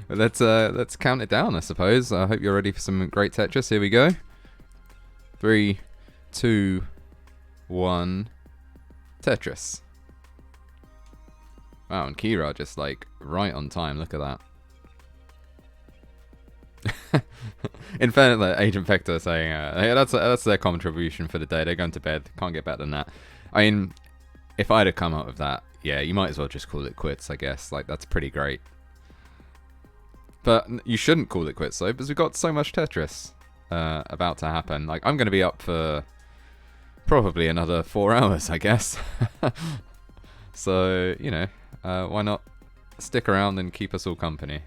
But let's count it down, I suppose. I hope you're ready for some great Tetris. Here we go. 3, 2, 1. Tetris. Wow, and Kira just like right on time. Look at that. In fairness, like, Agent Vector saying, hey, that's their contribution for the day. They're going to bed. Can't get better than that. I mean, if I'd have come up with that, yeah, you might as well just call it quits, I guess. Like, that's pretty great. But you shouldn't call it quits, though, because we've got so much Tetris about to happen. Like, I'm going to be up for probably another 4 hours, I guess. So, you know, why not stick around and keep us all company?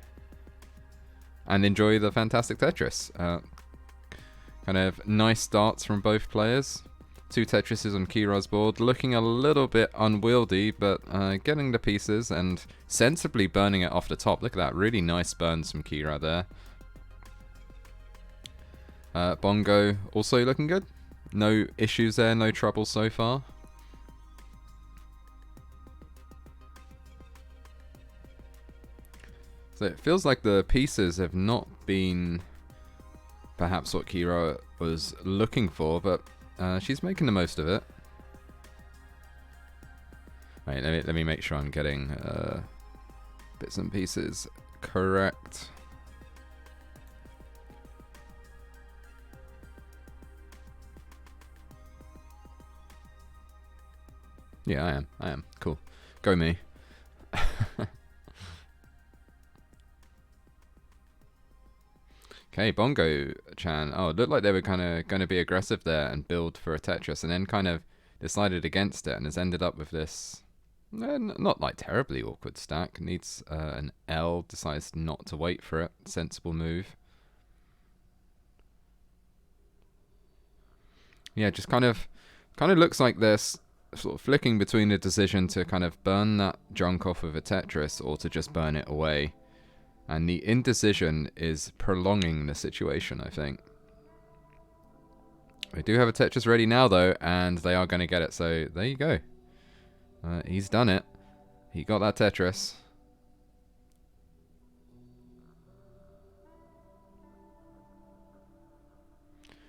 And enjoy the fantastic Tetris. Kind of nice starts from both players. 2 Tetrises on Kira's board, looking a little bit unwieldy, but getting the pieces and sensibly burning it off the top. Look at that, really nice burns from Kira there. Bongo also looking good. No issues there, no trouble so far. So it feels like the pieces have not been perhaps what Kira was looking for, but she's making the most of it. Wait, let me make sure I'm getting bits and pieces correct. Yeah, I am. Cool. Go me. Okay, Bongochan. Oh, it looked like they were kind of going to be aggressive there and build for a Tetris, and then kind of decided against it and has ended up with this not like terribly awkward stack. Needs an L, decides not to wait for it. Sensible move. Yeah, just kind of looks like they're sort of flicking between the decision to kind of burn that junk off of a Tetris or to just burn it away. And the indecision is prolonging the situation, I think. We do have a Tetris ready now, though, and they are going to get it. So there you go. He's done it. He got that Tetris.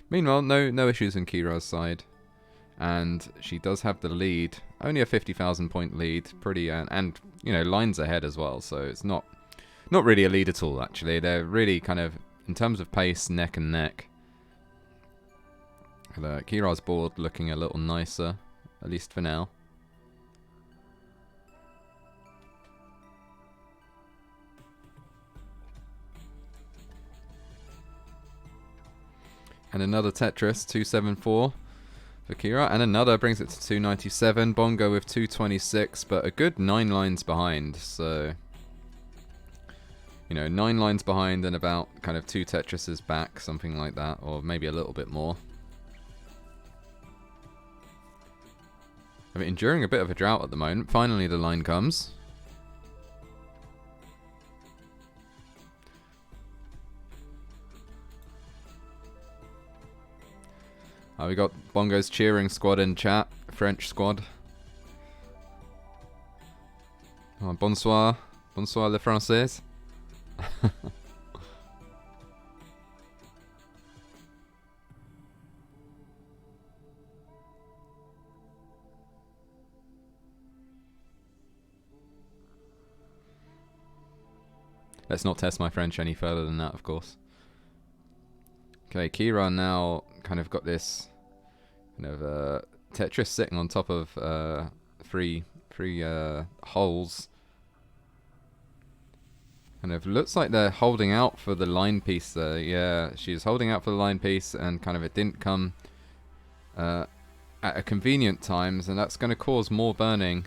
Meanwhile, no issues on Kira's side. And she does have the lead. Only a 50,000 point lead. Pretty, and you know, lines ahead as well. So it's not really a lead at all, actually. They're really kind of, in terms of pace, neck and neck. Kira's board looking a little nicer, at least for now. And another Tetris, 274 for Kira. And another brings it to 297. Bongo with 226, but a good 9 lines behind, so... You know, 9 lines behind and about kind of 2 Tetrises back, something like that, or maybe a little bit more. I mean, enduring a bit of a drought at the moment. Finally, the line comes. We got Bongo's cheering squad in chat, French squad. Oh, bonsoir les Français. Let's not test my French any further than that, of course. Okay, Kira now kind of got this kind of Tetris sitting on top of three holes. Kind of looks like they're holding out for the line piece there. Yeah, she's holding out for the line piece, and kind of it didn't come at a convenient times, and that's going to cause more burning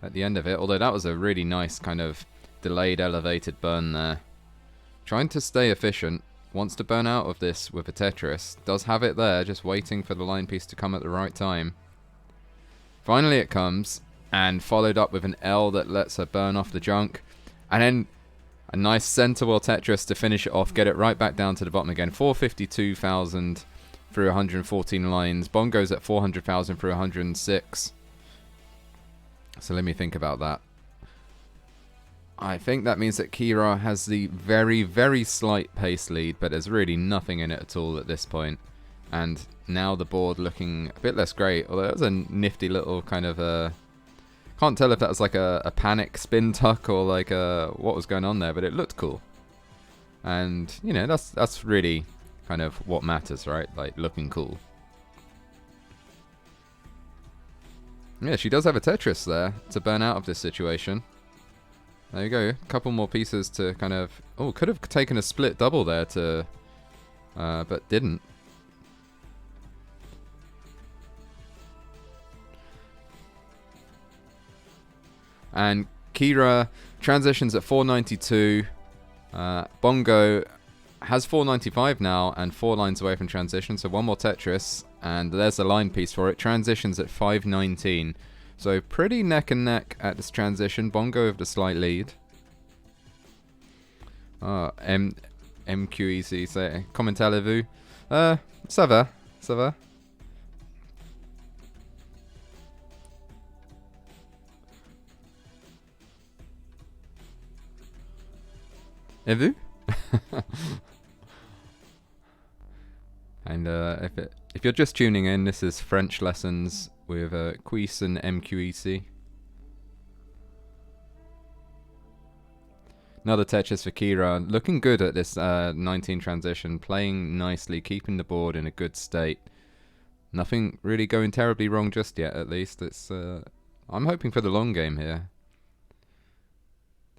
at the end of it. Although that was a really nice kind of delayed elevated burn there. Trying to stay efficient. Wants to burn out of this with a Tetris. Does have it there, just waiting for the line piece to come at the right time. Finally it comes, and followed up with an L that lets her burn off the junk. And then a nice centre-wheel Tetris to finish it off, get it right back down to the bottom again. 452,000 through 114 lines. Bongo's at 400,000 through 106. So let me think about that. I think that means that Kira has the very, very slight pace lead, but there's really nothing in it at all at this point. And now the board looking a bit less great, although it was a nifty little kind of can't tell if that was like a panic spin tuck or like what was going on there, but it looked cool. And, you know, that's really kind of what matters, right? Like, looking cool. Yeah, she does have a Tetris there to burn out of this situation. There you go. A couple more pieces to kind of... Oh, could have taken a split double there to... but didn't. And Kira transitions at 492. Bongo has 495 now and 4 lines away from transition. So one more Tetris. And there's the line piece for it. Transitions at 519. So pretty neck and neck at this transition. Bongo with the slight lead. MQEC say comment allez-vous? Ça va, ça va. Et vous? And if you're just tuning in, this is French lessons with Quiz and MQEC. Another Tetris for Kira. Looking good at this 19 transition. Playing nicely, keeping the board in a good state. Nothing really going terribly wrong just yet, at least. It's I'm hoping for the long game here.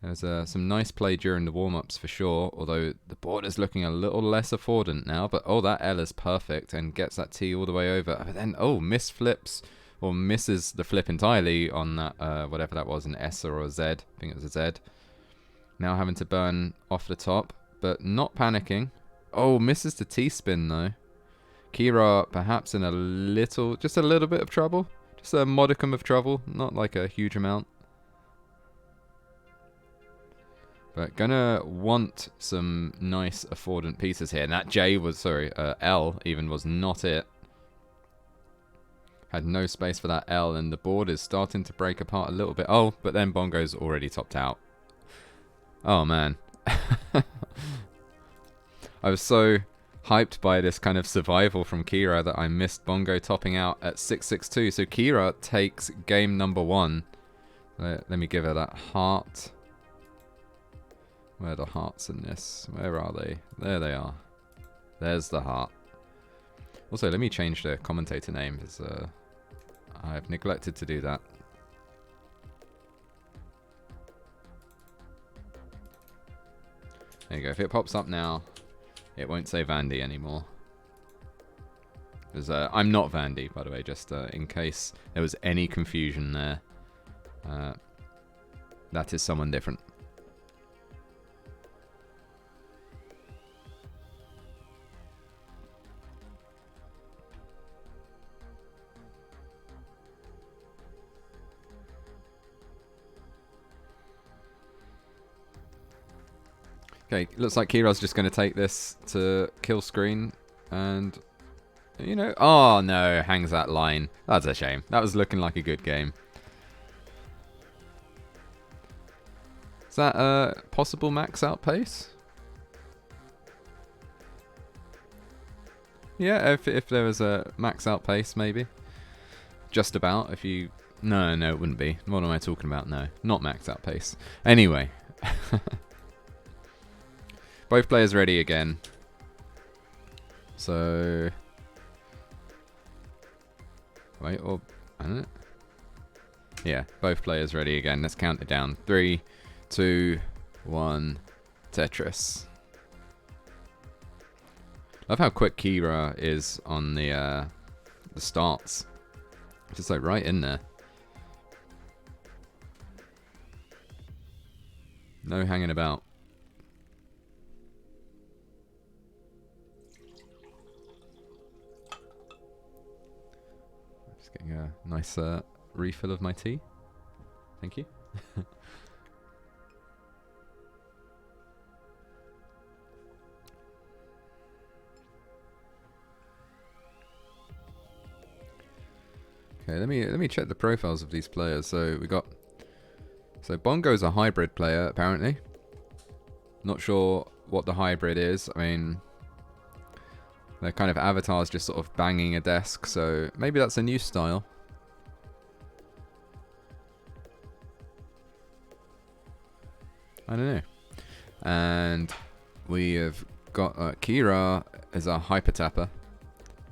There's some nice play during the warm-ups for sure, although the board is looking a little less affordant now. But, oh, that L is perfect and gets that T all the way over. But then, oh, misflips, or misses the flip entirely on that, whatever that was, an S or a Z. I think it was a Z. Now having to burn off the top, but not panicking. Oh, misses the T-spin, though. Kira perhaps in just a little bit of trouble. Just a modicum of trouble, not like a huge amount. But gonna want some nice affordant pieces here. And that J was, sorry, L even was not it. Had no space for that L, and the board is starting to break apart a little bit. Oh, but then Bongo's already topped out. Oh, man. I was so hyped by this kind of survival from Kira that I missed Bongo topping out at 662. So Kira takes game number 1. Let me give her that heart. Where are the hearts in this? Where are they? There they are. There's the heart. Also, let me change the commentator name, because I've neglected to do that. There you go. If it pops up now, it won't say Vandy anymore. Because I'm not Vandy, by the way, just in case there was any confusion there. That is someone different. Okay, looks like Kira's just going to take this to kill screen, and, you know, oh no, hangs that line. That's a shame. That was looking like a good game. Is that a possible max out pace? Yeah, if there was a max out pace, maybe. Just about, if you... No, it wouldn't be. What am I talking about? No, not max out pace. Anyway. Both players ready again. So... Wait, or... I don't know. Yeah, both players ready again. Let's count it down. 3, 2, 1, Tetris. Love how quick Kira is on the starts. Just like right in there. No hanging about. Just getting a nice refill of my tea. Thank you. Okay, let me check the profiles of these players. So we got So Bongo's a hybrid player, apparently. Not sure what the hybrid is. I mean, their kind of avatars just sort of banging a desk, so maybe that's a new style. I don't know. And we have got Kira as a hyper tapper.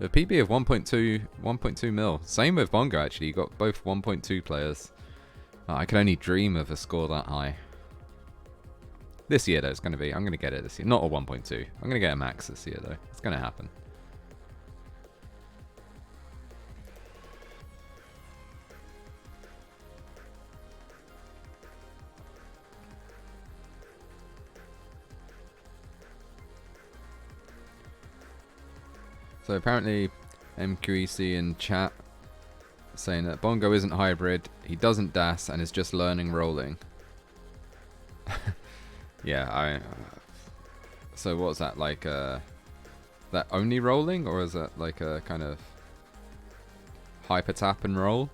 The PB of 1.2 mil. Same with Bongo, actually. You got both 1.2 players. I could only dream of a score that high. This year, though, it's going to be... I'm going to get it this year. Not a 1.2. I'm going to get a max this year, though. It's going to happen. So apparently MQEC in chat saying that Bongo isn't hybrid, he doesn't DAS, and is just learning rolling. Yeah, so what's that, like, that only rolling, or is that like a kind of hyper tap and roll?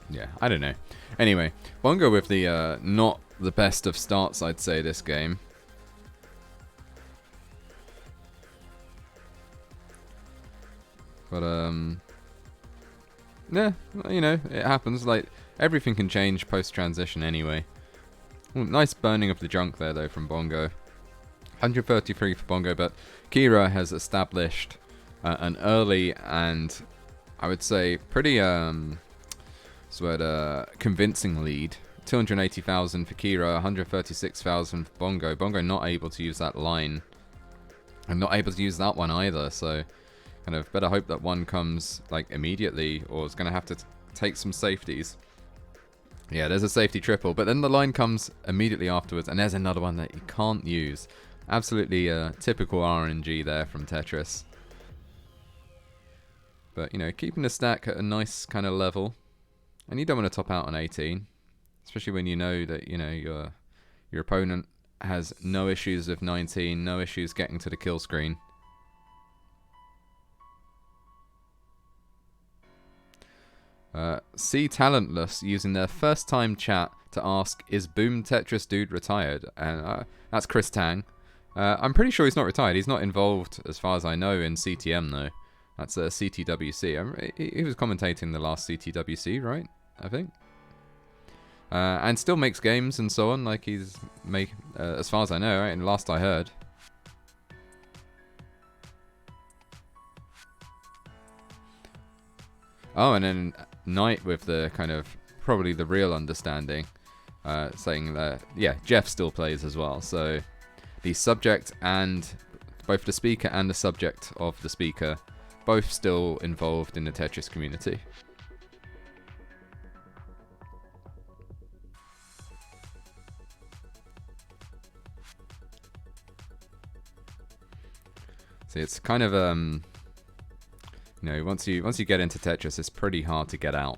Yeah, I don't know. Anyway, Bongo with the not the best of starts, I'd say, this game. But yeah, you know, it happens. Like, everything can change post-transition anyway. Ooh, nice burning of the junk there, though, from Bongo. 133 for Bongo, but Kira has established an early and, I would say, pretty convincing lead. 280,000 for Kira, 136,000 for Bongo. Bongo not able to use that line. And not able to use that one either, so kind of better hope that one comes like immediately, or is going to have to take some safeties. Yeah, there's a safety triple, but then the line comes immediately afterwards, and there's another one that you can't use. Absolutely typical RNG there from Tetris. But, you know, keeping the stack at a nice kind of level. And you don't want to top out on 18, especially when you know that, you know, your opponent has no issues with 19, no issues getting to the kill screen. C Talentless using their first time chat to ask, is Boom Tetris Dude retired? And that's Chris Tang. I'm pretty sure he's not retired. He's not involved, as far as I know, in CTM though. That's CTWC. He was commentating the last CTWC, right? I think. And still makes games and so on. Like, he's as far as I know, right? And last I heard. Oh, and then Knight with the kind of probably the real understanding, saying that yeah, Jeff still plays as well. So the subject and both the speaker and the subject of the speaker, both still involved in the Tetris community. See, it's kind of you know, once you get into Tetris, it's pretty hard to get out.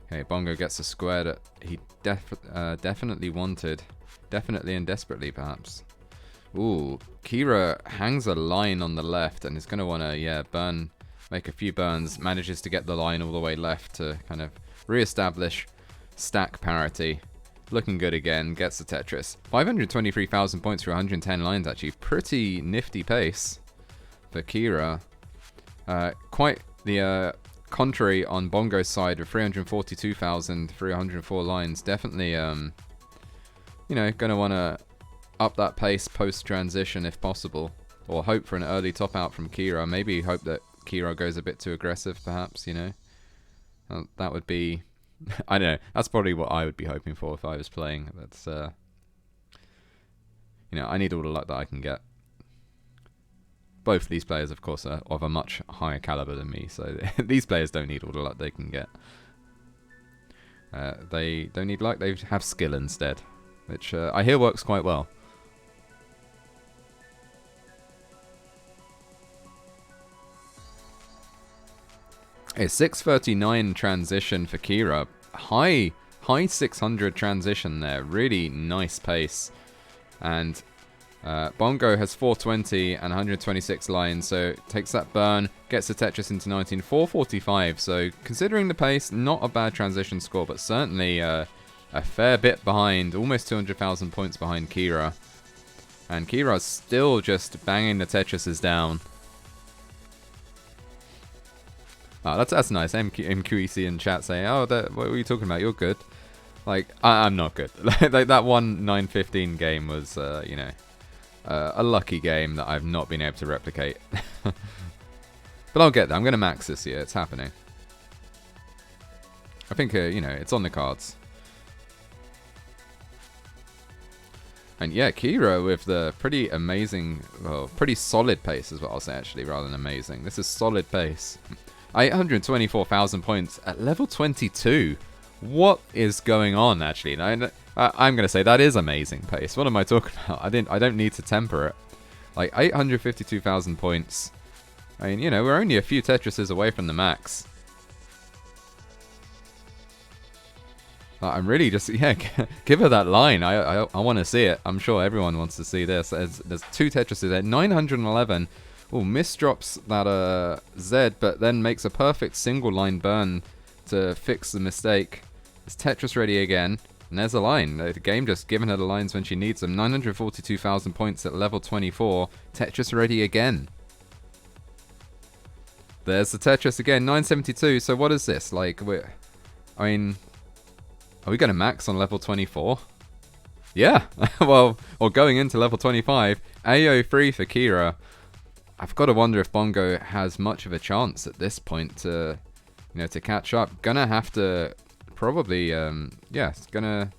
Okay, Bongo gets a square that he definitely wanted, definitely and desperately, perhaps. Ooh, Kira hangs a line on the left and is going to want to, burn, make a few burns. Manages to get the line all the way left to kind of re-establish stack parity. Looking good again, gets the Tetris. 523,000 points for 110 lines, actually. Pretty nifty pace for Kira. Quite the contrary on Bongo's side of 342,000 for 104 lines. Definitely, you know, going to want to up that pace post-transition if possible. Or hope for an early top-out from Kira. Maybe hope that Kira goes a bit too aggressive, perhaps, you know. That would be... I don't know. That's probably what I would be hoping for if I was playing. That's, you know, I need all the luck that I can get. Both these players, of course, are of a much higher caliber than me, so these players don't need all the luck they can get. They don't need luck, they have skill instead, which I hear works quite well. A 639 transition for Kira. High 600 transition there. Really nice pace. And Bongo has 420 and 126 lines, so takes that burn, gets the Tetris into 19, 445. So considering the pace, not a bad transition score, but certainly a fair bit behind, almost 200,000 points behind Kira. And Kira's still just banging the Tetrises down. Oh, that's nice. MQEC in chat saying, "Oh, what were you talking about? You're good." Like, I'm not good. Like that one 915 game was, you know, a lucky game that I've not been able to replicate. But I'll get there. I'm going to max this year. It's happening. I think, you know, it's on the cards. And yeah, Kira with the pretty amazing, well, pretty solid pace is what I'll say actually, rather than amazing. This is solid pace. 824,000 points at level 22. What is going on actually? And I'm going to say that is amazing pace. What am I talking about? I don't need to temper it. Like 852,000 points. I mean, you know, we're only a few Tetrises away from the max. I'm really just, yeah, give her that line. I want to see it. I'm sure everyone wants to see this. There's two Tetrises there. 911. Oh, misdrops that Z, but then makes a perfect single line burn to fix the mistake. It's Tetris ready again. And there's a line. The game just giving her the lines when she needs them. 942,000 points at level 24. Tetris ready again. There's the Tetris again. 972. So what is this? Like, I mean, are we going to max on level 24? Yeah. Well, or going into level 25. AO3 for Kira. I've got to wonder if Bongo has much of a chance at this point to, you know, to catch up. Gonna have to probably, yeah, it's gonna.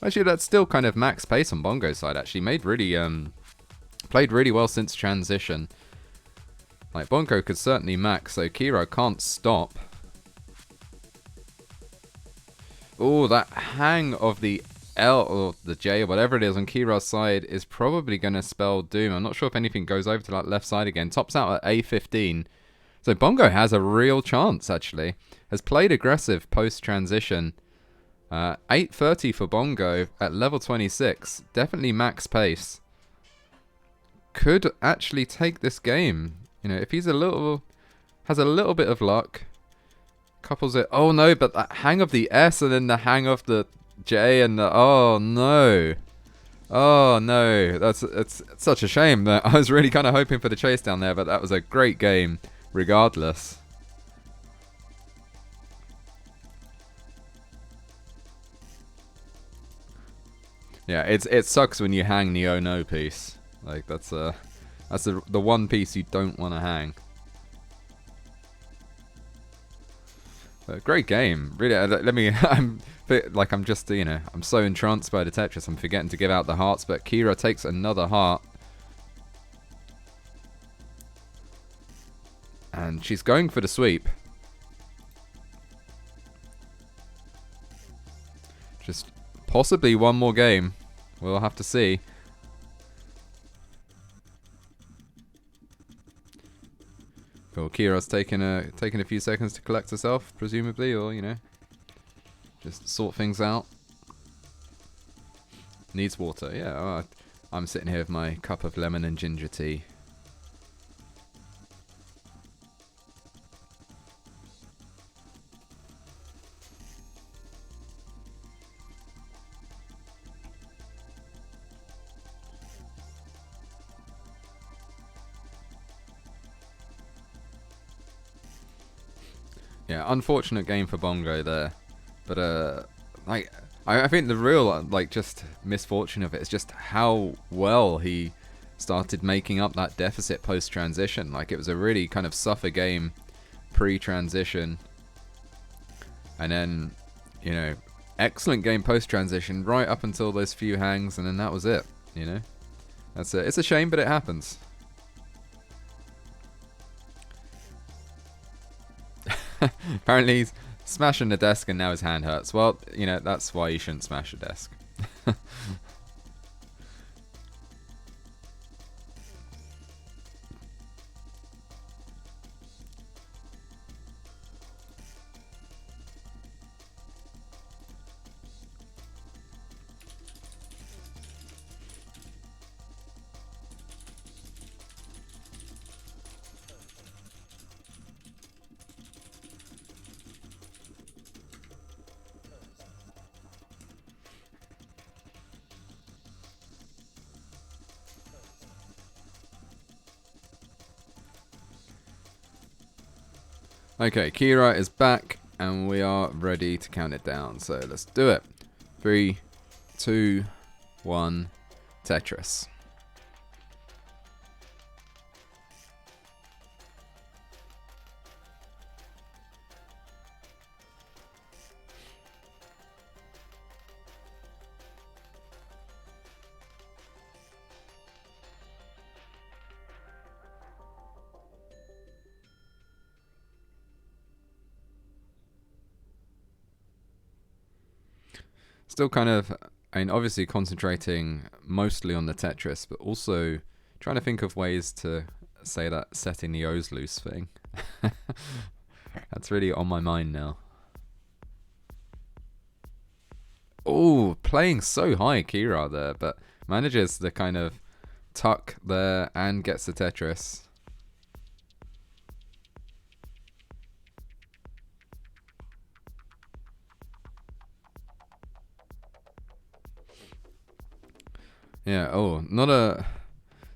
Actually, that's still kind of max pace on Bongo's side. Actually, played really well since transition. Like Bongo could certainly max, so Kira can't stop. Oh, that hang of the L or the J or whatever it is on Kira's side is probably going to spell doom. I'm not sure if anything goes over to that left side again. Tops out at A15. So Bongo has a real chance, actually. Has played aggressive post-transition. 830 for Bongo at level 26. Definitely max pace. Could actually take this game. You know, if he's has a little bit of luck. Couples it. Oh no, but that hang of the S and then the hang of the J and the, oh no. Oh no, it's such a shame that I was really kind of hoping for the chase down there, but that was a great game regardless. Yeah, it sucks when you hang the oh no piece. Like that's the one piece you don't want to hang. But great game, really. Let me. I'm just, you know, I'm so entranced by the Tetris. I'm forgetting to give out the hearts, but Kira takes another heart, and she's going for the sweep. Just possibly one more game. We'll have to see. Cool. Kira's taking a few seconds to collect herself, presumably, or you know, just sort things out. Needs water. Yeah. I'm sitting here with my cup of lemon and ginger tea. Yeah, unfortunate game for Bongo there, but like I think the real like just misfortune of it is just how well he started making up that deficit post transition. Like it was a really kind of suffer game pre-transition, and then you know excellent game post transition right up until those few hangs, and then that was it. You know, it's a shame, but it happens. Apparently he's smashing the desk and now his hand hurts. Well, you know, that's why you shouldn't smash a desk. Okay, Kira is back, and we are ready to count it down. So let's do it. 3, 2, 1, Tetris. Still kind of, I mean, obviously concentrating mostly on the Tetris, but also trying to think of ways to say that setting the O's loose thing. That's really on my mind now. Oh, playing so high Kira there, but manages to kind of tuck there and gets the Tetris. Yeah, oh, not a...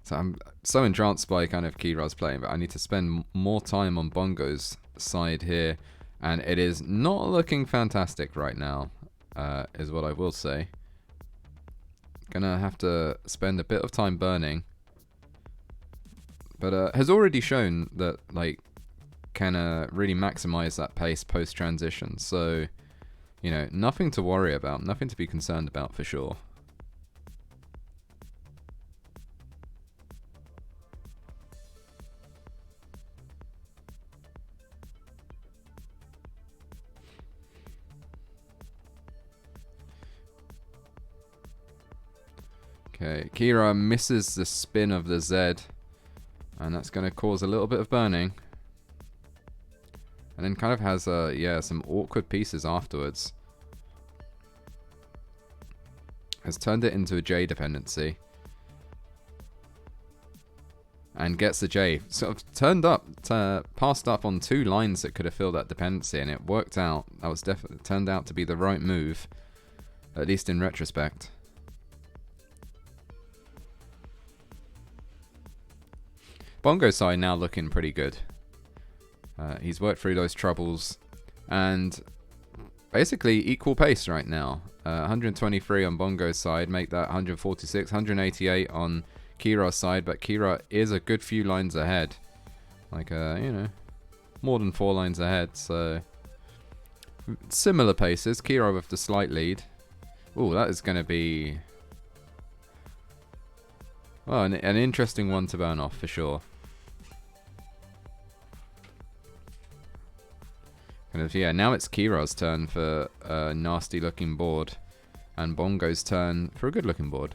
So I'm so entranced by kind of Kira's playing, but I need to spend more time on Bongo's side here. And it is not looking fantastic right now, is what I will say. Gonna have to spend a bit of time burning. But has already shown that, like, can really maximize that pace post-transition. So, you know, nothing to worry about, nothing to be concerned about for sure. Okay, Kira misses the spin of the Z, and that's going to cause a little bit of burning. And then kind of has, yeah, some awkward pieces afterwards. Has turned it into a J dependency. And gets the J. Sort of turned up, passed up on 2 lines that could have filled that dependency, and it worked out. That was definitely turned out to be the right move, at least in retrospect. Bongo side now looking pretty good. He's worked through those troubles, and basically equal pace right now. 123 on Bongo's side, make that 146, 188 on Kira's side, but Kira is a good few lines ahead. Like, you know, more than 4 lines ahead, so similar paces. Kira with the slight lead. Ooh, that is going to be, well, an interesting one to burn off for sure. Kind of, yeah, now it's Kira's turn for a nasty looking board, and Bongo's turn for a good looking board.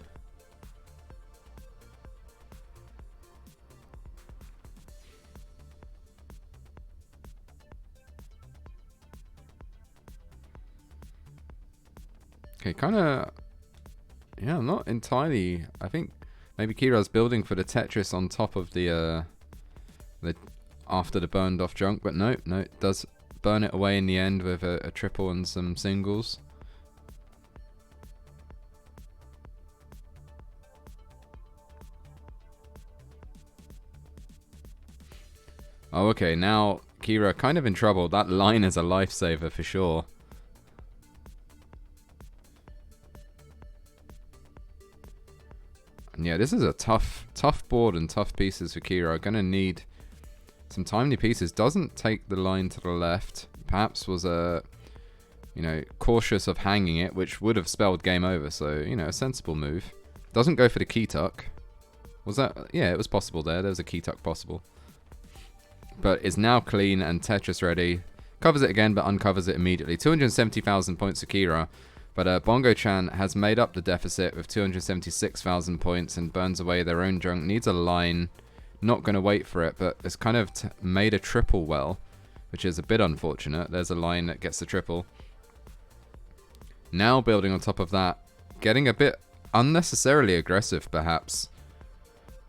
Okay, kind of, yeah, not entirely. I think maybe Kira's building for the Tetris on top of the after the burned off junk, but no, it does burn it away in the end with a triple and some singles. Oh, okay, now Kira kind of in trouble. That line is a lifesaver for sure. And yeah, this is a tough board and tough pieces for Kira. Gonna need some timely pieces. Doesn't take the line to the left. Perhaps was you know, cautious of hanging it, which would have spelled game over. So, you know, a sensible move. Doesn't go for the key tuck. Was that? Yeah, it was possible there. There was a key tuck possible. But is now clean and Tetris ready. Covers it again, but uncovers it immediately. 270,000 points for Kira. But Bongochan has made up the deficit with 276,000 points and burns away their own junk. Needs a line. Not going to wait for it, but it's kind of made a triple well, which is a bit unfortunate. There's a line that gets the triple. Now building on top of that, getting a bit unnecessarily aggressive perhaps.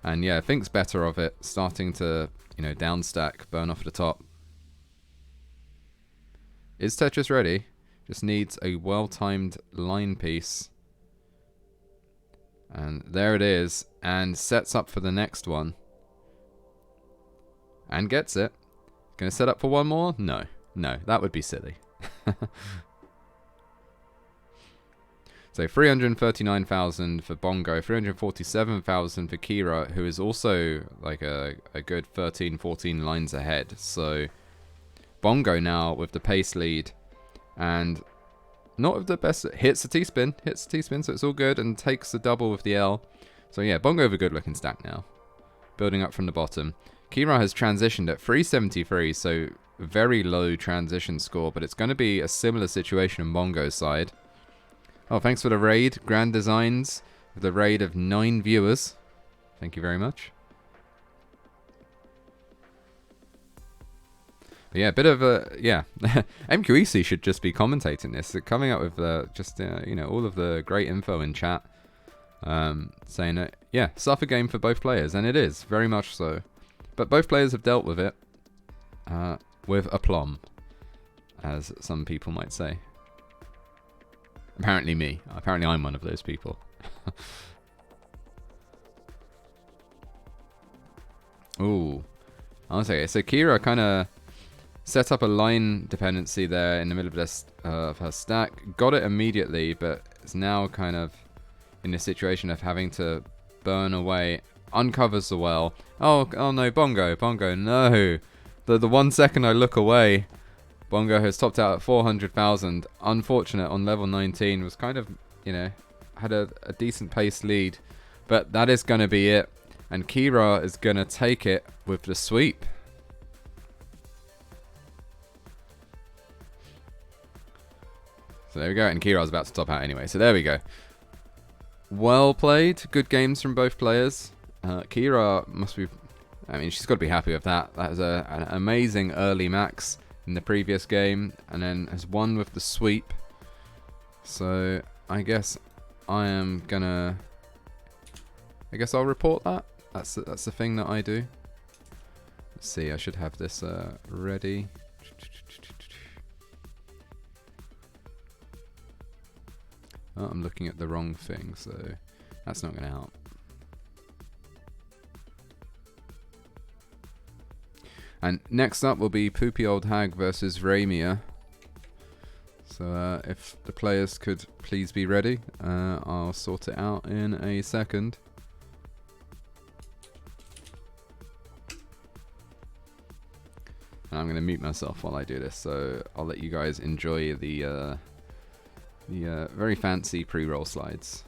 And yeah, thinks better of it, starting to, you know, down stack, burn off the top. Is Tetris ready? Just needs a well-timed line piece. And there it is, and sets up for the next one. And gets it. Gonna set up for one more? No. No, that would be silly. So 339,000 for Bongo, 347,000 for Kira, who is also like a good 13, 14 lines ahead. So Bongo now with the pace lead, and not with the best. Hits the T-spin, so it's all good, and takes the double with the L. So yeah, Bongo with a good looking stack now, building up from the bottom. Kira has transitioned at 373, so very low transition score, but it's going to be a similar situation on Bongo's side. Oh, thanks for the raid, Grand Designs, with the raid of 9 viewers. Thank you very much. But yeah, a bit of a, yeah. MQEC should just be commentating this, coming up with just, you know, all of the great info in chat. Saying that, yeah, suffer game for both players, and it is, very much so. But both players have dealt with it with aplomb, as some people might say. Apparently me. Apparently I'm one of those people. Ooh. Okay, so Kira kind of set up a line dependency there in the middle of, this, of her stack. Got it immediately, but is now kind of in the situation of having to burn away. Uncovers the well. Oh no, Bongo, no. The 1 second I look away, Bongo has topped out at 400,000. Unfortunate on level 19. Was kind of, you know, had a decent pace lead. But that is going to be it. And Kira is going to take it with the sweep. So there we go. And Kira's about to top out anyway. So there we go. Well played. Good games from both players. Kira must be... I mean, she's got to be happy with that. That was an amazing early max in the previous game, and then has won with the sweep. So I guess I guess I'll report that. That's the thing that I do. Let's see. I should have this ready. Oh, I'm looking at the wrong thing, so that's not going to help. And next up will be Poopyoldhag versus Reimia. So if the players could please be ready, I'll sort it out in a second. And I'm going to mute myself while I do this, so I'll let you guys enjoy the very fancy pre-roll slides.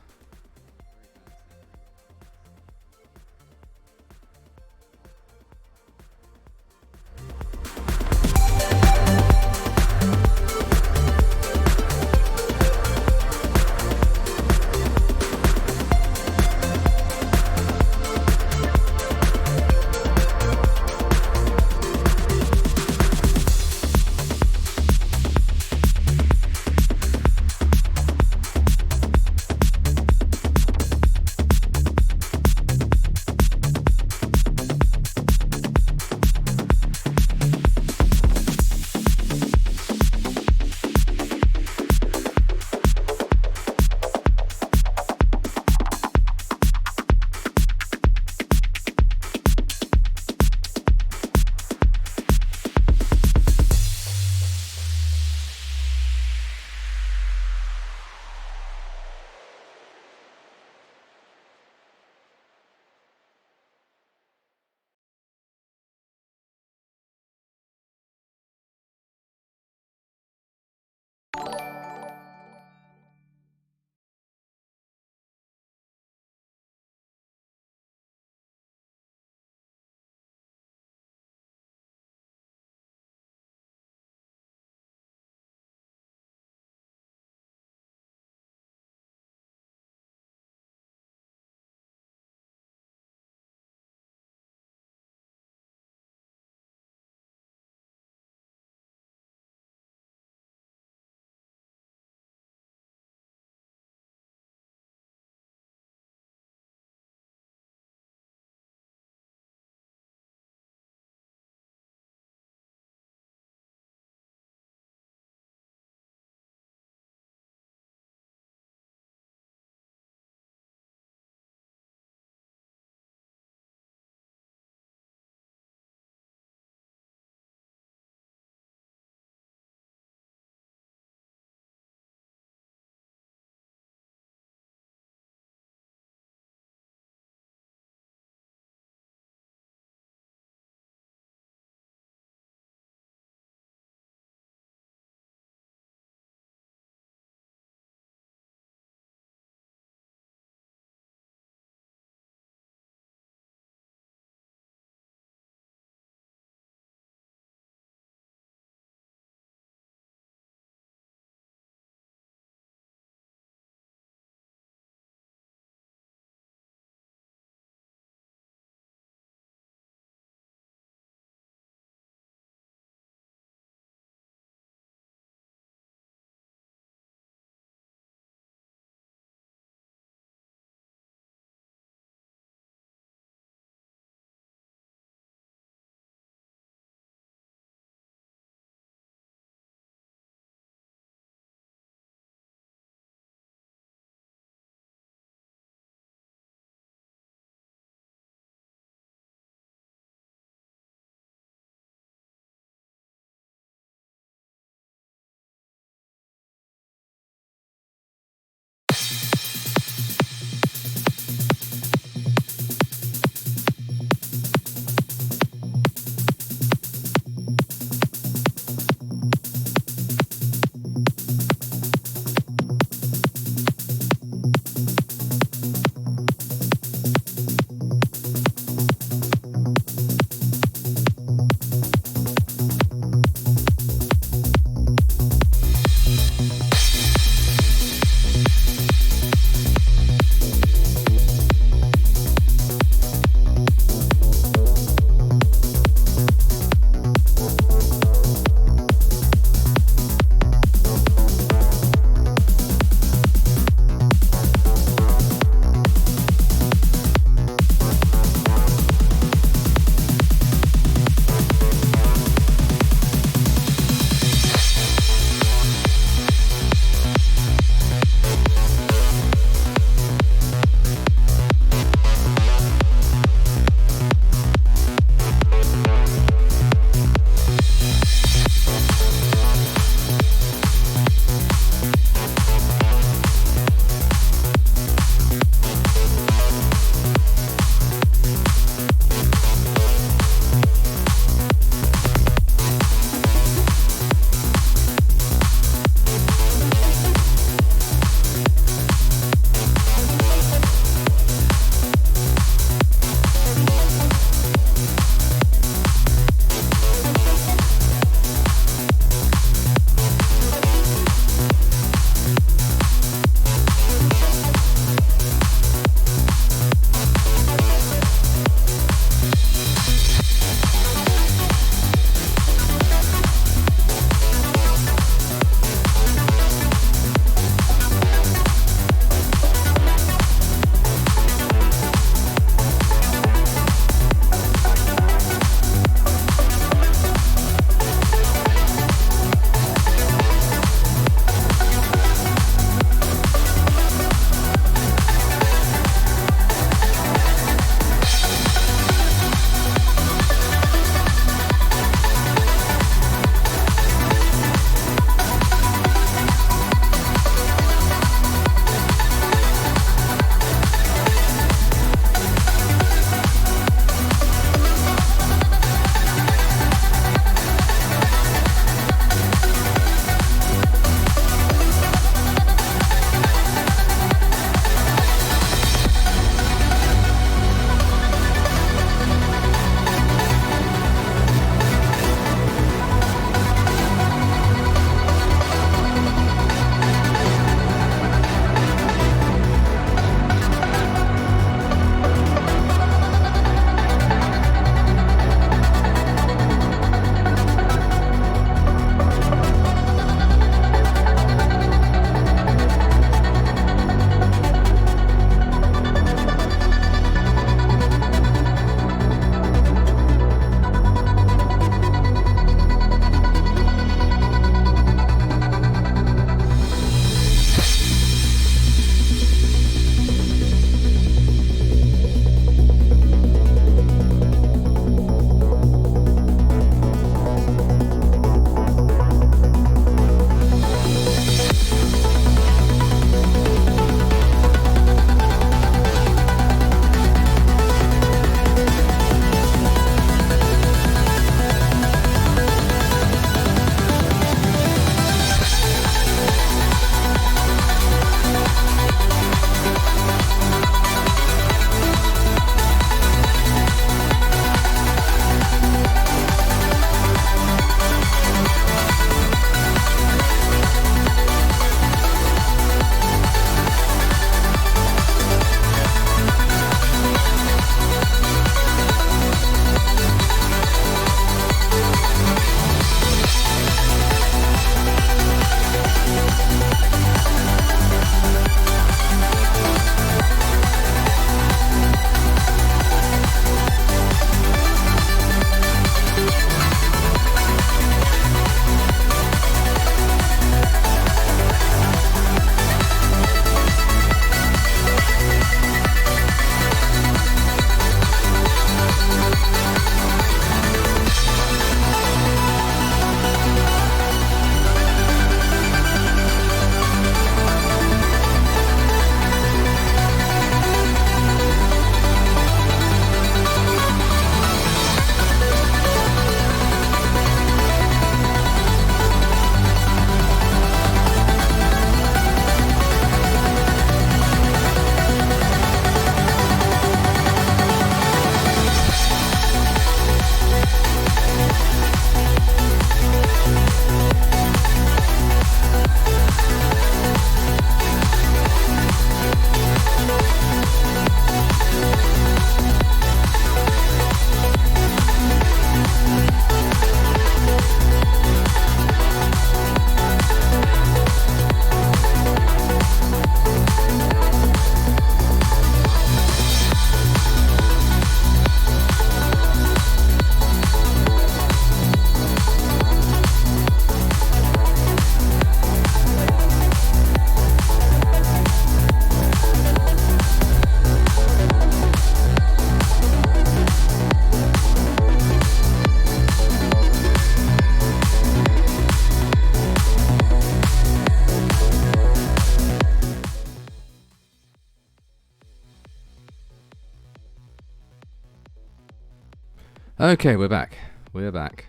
Okay, we're back. We're back.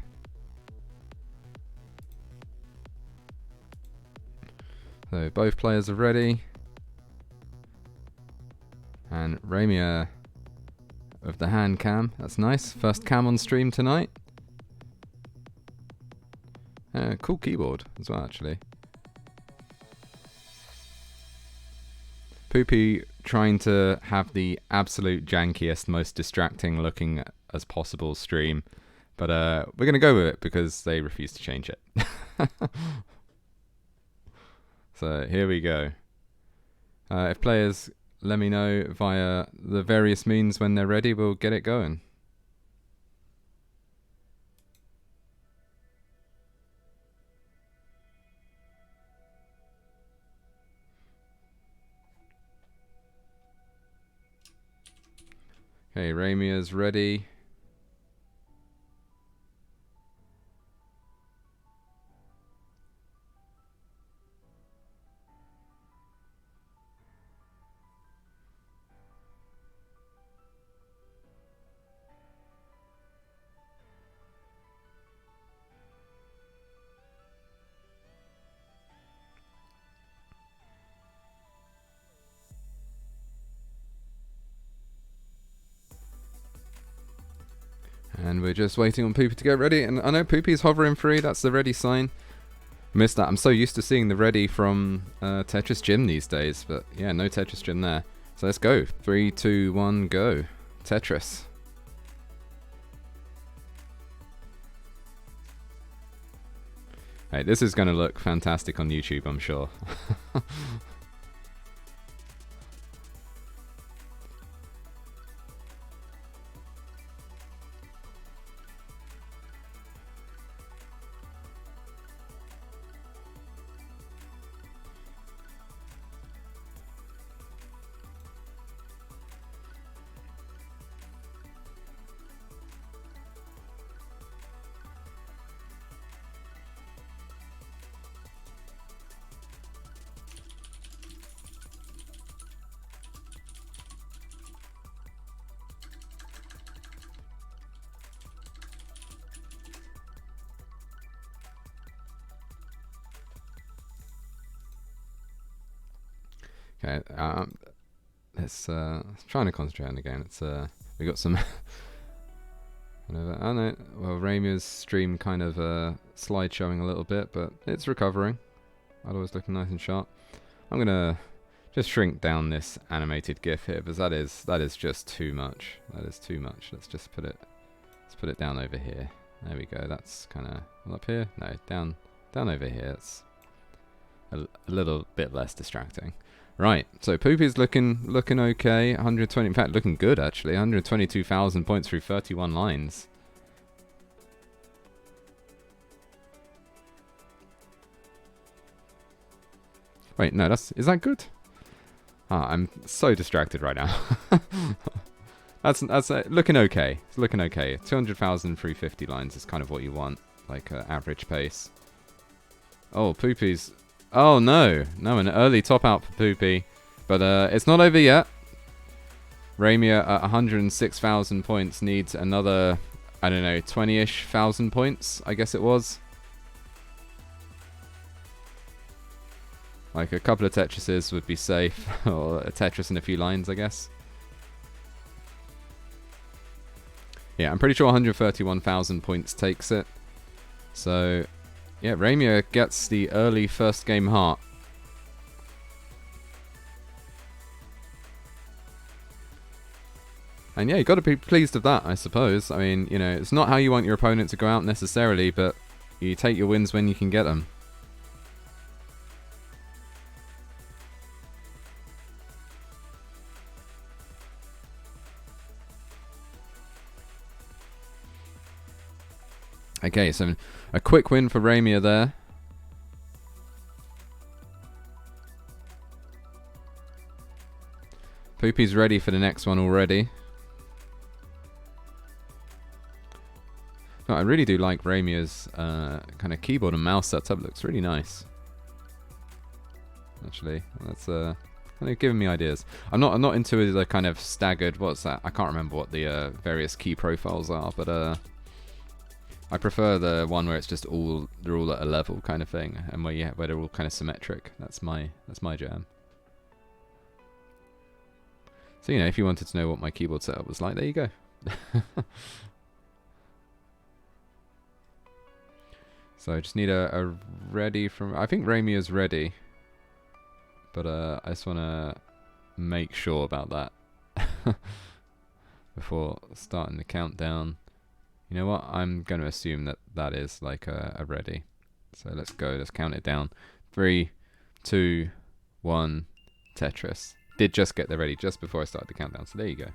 So both players are ready. And Reimia of the hand cam. That's nice. First cam on stream tonight. Cool keyboard as well, actually. Poopy trying to have the absolute jankiest, most distracting looking as possible stream. But we're going to go with it because they refuse to change it. So here we go. If players let me know via the various means when they're ready, we'll get it going. Okay, Reimia's ready. And we're just waiting on Poopy to get ready. And I know Poopy's hovering free. That's the ready sign. Missed that. I'm so used to seeing the ready from Tetris Gym these days. But yeah, no Tetris Gym there. So let's go. 3, 2, 1, go. Tetris. Hey, this is going to look fantastic on YouTube, I'm sure. Okay, let's trying to concentrate on the game. It's we got some. I know. Well, Reimia's stream kind of slide showing a little bit, but it's recovering. Otherwise, looking nice and sharp. I'm gonna just shrink down this animated GIF here because that is just too much. That is too much. Let's just put it down over here. There we go. That's kind of up here. No, down over here. It's a little bit less distracting. Right, so Poopy's looking okay. 120, in fact, looking good actually. 122,000 points through 31 lines. Wait, no, is that good? Ah, I'm so distracted right now. that's looking okay. It's looking okay. 200,000 through 50 lines is kind of what you want, like average pace. Oh, Poopy's. Oh no, an early top out for Poopy, but it's not over yet. Reimia at 106,000 points needs another, I don't know, 20-ish thousand points, I guess it was. Like a couple of Tetrises would be safe, or a Tetris and a few lines, I guess. Yeah, I'm pretty sure 131,000 points takes it. So yeah, Reimia gets the early first game heart. And yeah, you got to be pleased with that, I suppose. I mean, you know, it's not how you want your opponent to go out necessarily, but you take your wins when you can get them. Okay, so a quick win for Reimia there. Poopy's ready for the next one already. No, I really do like Reimia's kind of keyboard and mouse setup. Looks really nice. Actually, that's They're giving me ideas. I'm not into the kind of staggered. What's that? I can't remember what the various key profiles are, but I prefer the one where it's just they're all at a level kind of thing, and where they're all kind of symmetric. That's my jam. So if you wanted to know what my keyboard setup was like, there you go. So I just need a ready from. I think Reimia's ready, but I just want to make sure about that before starting the countdown. You know what? I'm going to assume that is like a ready. So let's go. Let's count it down. 3, 2, 1. Tetris. Did just get the ready just before I started the countdown. So there you go.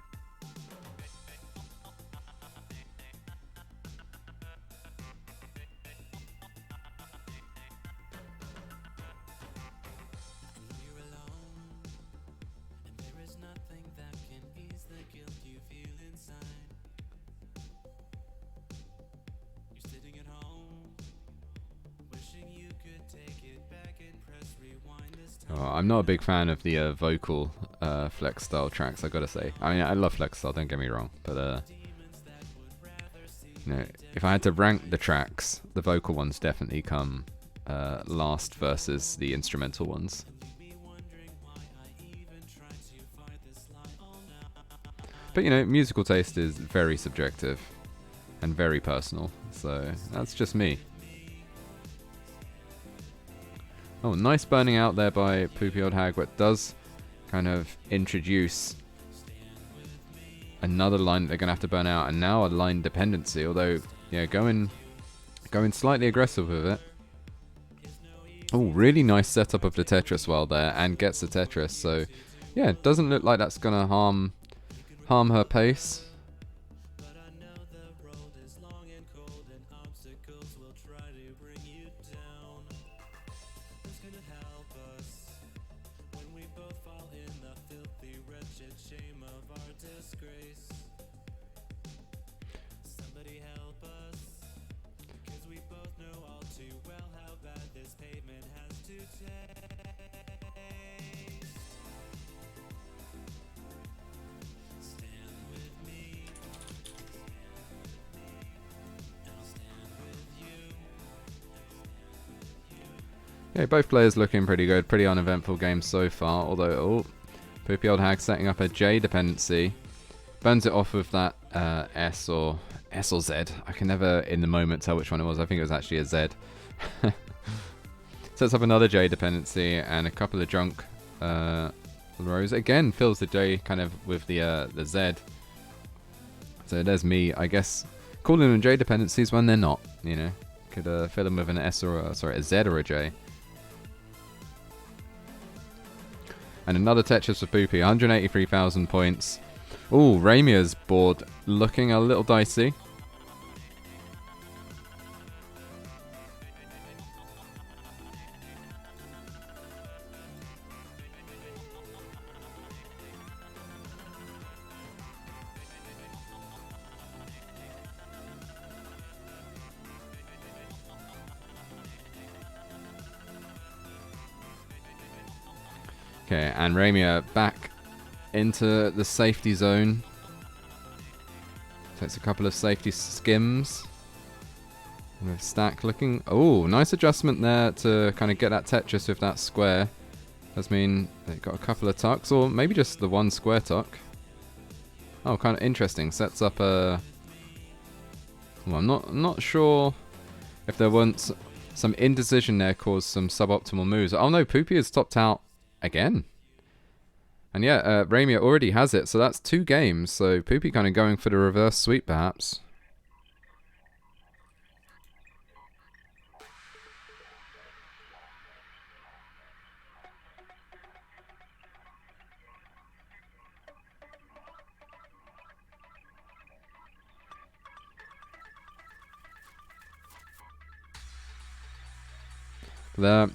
I'm not a big fan of the vocal flex style tracks, I gotta say. I mean, I love flex style, don't get me wrong, but if I had to rank the tracks, the vocal ones definitely come last versus the instrumental ones. But musical taste is very subjective and very personal, so that's just me. Oh, nice burning out there by Poopyoldhag, but does kind of introduce another line that they're going to have to burn out, and now a line dependency, although, going slightly aggressive with it. Oh, really nice setup of the Tetris well there, and gets the Tetris, so yeah, it doesn't look like that's going to harm her pace. Yeah, both players looking pretty good. Pretty uneventful game so far. Although, Poopyoldhag setting up a J dependency. Burns it off with that S or Z. I can never, in the moment, tell which one it was. I think it was actually a Z. Sets up another J dependency and a couple of drunk rows. Again, fills the J kind of with the Z. So there's me, I guess, calling them J dependencies when they're not. Could fill them with an S or a Z or a J. And another Tetris for Poopy, 183,000 points. Ooh, Reimia's board looking a little dicey. Okay, and Reimia back into the safety zone. Takes a couple of safety skims. With Stack looking... Oh, nice adjustment there to kind of get that Tetris with that square. Does mean they've got a couple of tucks, or maybe just the one square tuck. Oh, kind of interesting. Sets up a... Well, I'm not sure if there weren't some indecision there caused some suboptimal moves. Oh no, Poopy is topped out again. And yeah, Reimia already has it, so that's 2 games. So Poopy kind of going for the reverse sweep, perhaps.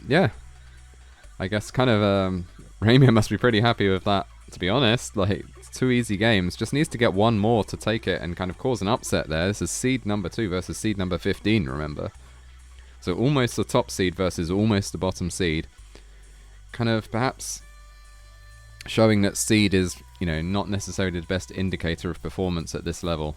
Yeah, I guess kind of Reimia must be pretty happy with that, to be honest. Like, 2 easy games. Just needs to get one more to take it and kind of cause an upset there. This is seed number 2 versus seed number 15, remember. So almost the top seed versus almost the bottom seed. Kind of perhaps showing that seed is, you know, not necessarily the best indicator of performance at this level.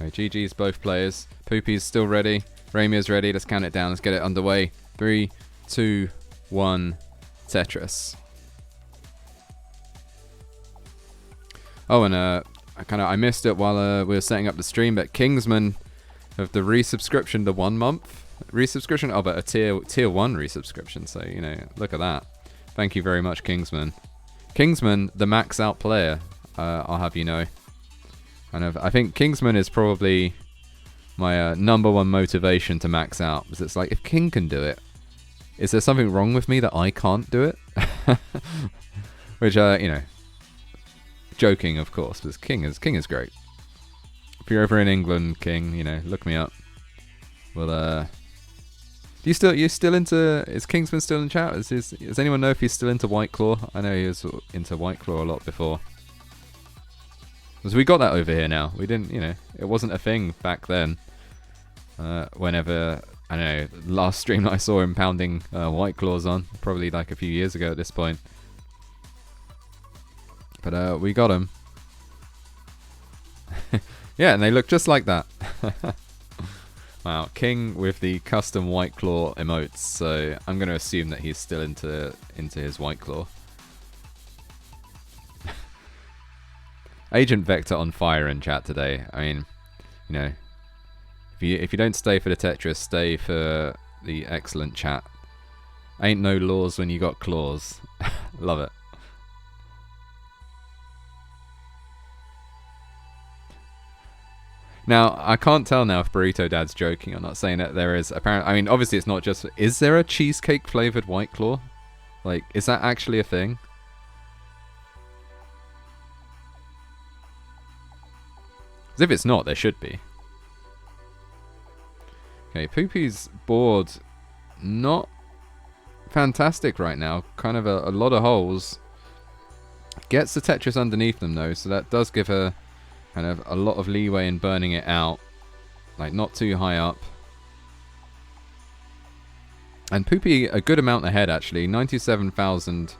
Okay, GG's both players. Poopy's still ready. Reimia's ready. Let's count it down. Let's get it underway. 3, 2, 1. Tetris. Oh, and I missed it while we were setting up the stream, but Kingsman of the resubscription to 1 month resubscription. Oh, but a tier 1 resubscription. So, you know, look at that. Thank you very much, Kingsman. Kingsman, the max out player. I'll have you know. And I think Kingsman is probably my #1 motivation to max out, because it's like, if King can do it, is there something wrong with me that I can't do it? Which, you know, joking, of course, because King is great. If you're over in England, King, you know, look me up. Well, you still into? Is Kingsman still in chat? Does anyone know if he's still into White Claw? I know he was into White Claw a lot before. Because we got that over here now. We didn't, you know, it wasn't a thing back then. Whenever, I don't know, last stream that I saw him pounding White Claws on, probably like a few years ago at this point. But we got him. Yeah, and they look just like that. Wow, King with the custom White Claw emotes. So I'm going to assume that he's still into his White Claw. Agent Vector on fire in chat today. I mean, you know, if you don't stay for the Tetris, stay for the excellent chat. Ain't no laws when you got claws. Love it. Now, I can't tell now if Burrito Dad's joking or not, saying that there is apparently. I mean, obviously it's not just. Is there a cheesecake flavored White Claw? Like, is that actually a thing? If it's not, there should be. Okay, Poopy's board, not fantastic right now. Kind of a lot of holes. Gets the Tetris underneath them though, so that does give her kind of a lot of leeway in burning it out. Like, not too high up. And Poopy a good amount ahead actually, 97,000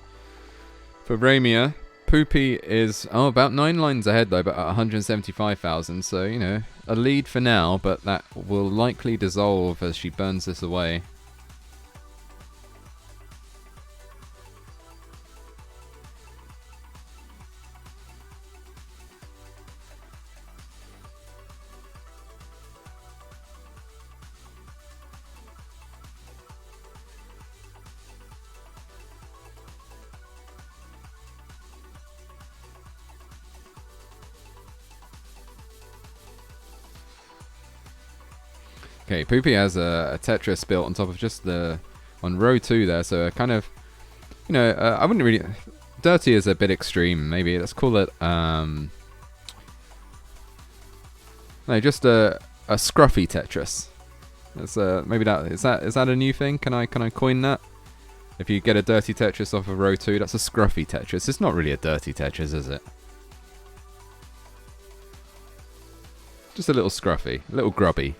for Reimia. Poopy is, about 9 lines ahead though, but at 175,000, so, you know, a lead for now, but that will likely dissolve as she burns this away. Okay, Poopy has a Tetris built on top of just on row 2 there, so kind of, you know, I wouldn't really, dirty is a bit extreme, maybe, let's call it, no, just a scruffy Tetris. That's maybe is that a new thing? Can I coin that? If you get a dirty Tetris off of row 2, that's a scruffy Tetris. It's not really a dirty Tetris, is it? Just a little scruffy, a little grubby.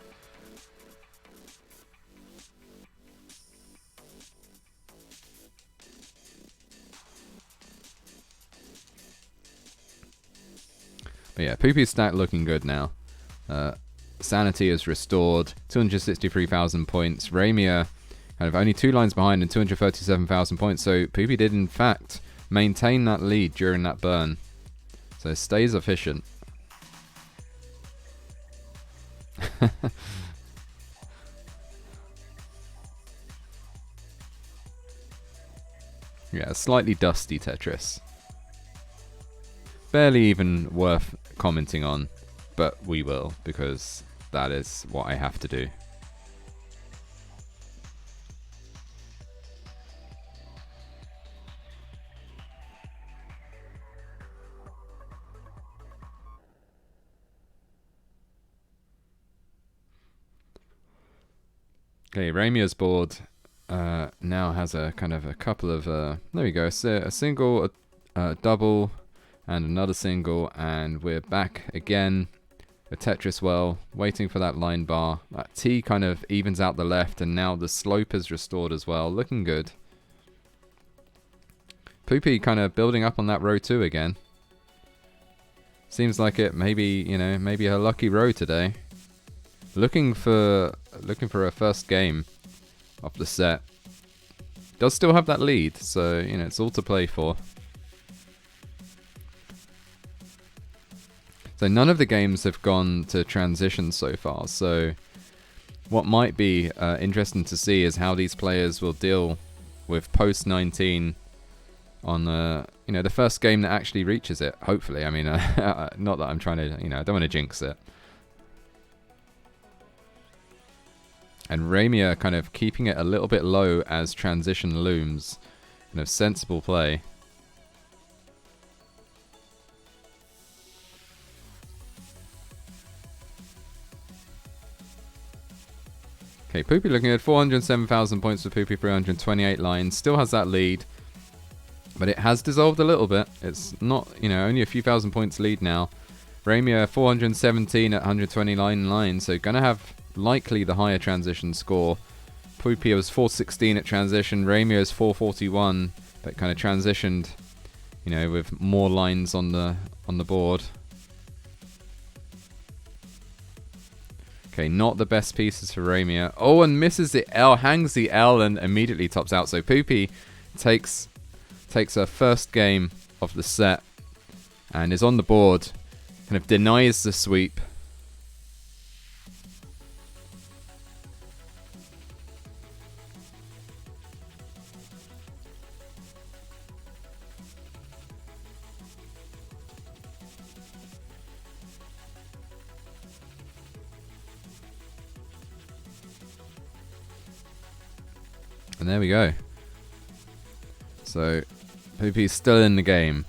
But yeah, Poopy's stat looking good now. Sanity is restored, 263,000 points. Reimia kind of only 2 lines behind and 237,000 points. So Poopy did in fact maintain that lead during that burn. So stays efficient. Yeah, a slightly dusty Tetris. Barely even worth commenting on, but we will, because that is what I have to do. Okay, Reimia's board now has a kind of a couple of, there we go, a single, a double, and another single, and we're back again. A Tetris well, waiting for that line bar. That T kind of evens out the left, and now the slope is restored as well. Looking good. Poopy kind of building up on that row 2 again. Seems like it maybe, you know, maybe her lucky row today. Looking for a first game of the set. Does still have that lead, so, you know, it's all to play for. So none of the games have gone to transition so far, so what might be interesting to see is how these players will deal with post-19 on the, you know, the first game that actually reaches it, hopefully. I mean, not that I'm trying to, you know, I don't want to jinx it. And Reimia kind of keeping it a little bit low as transition looms. Kind of sensible play. Okay, Poopy looking at 407,000 points for Poopy, 328 lines. Still has that lead. But it has dissolved a little bit. It's not, you know, only a few thousand points lead now. Reimia 417 at 129 lines. So going to have likely the higher transition score. Poopy was 416 at transition. Reimia is 441. But kind of transitioned, you know, with more lines on the board. Okay, not the best pieces for Ramia. Oh, and misses the L, hangs the L, and immediately tops out. So Poopy takes her first game of the set and is on the board. Kind of denies the sweep. And there we go. So, Poopy's still in the game.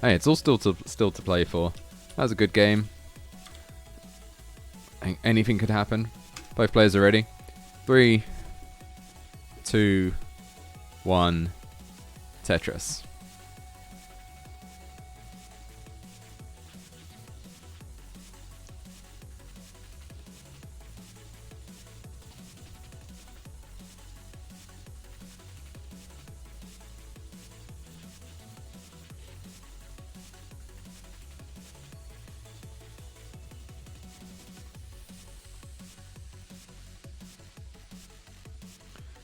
Hey, it's all still to play for. That was a good game. Anything could happen. Both players are ready. 3, 2, 1, Tetris.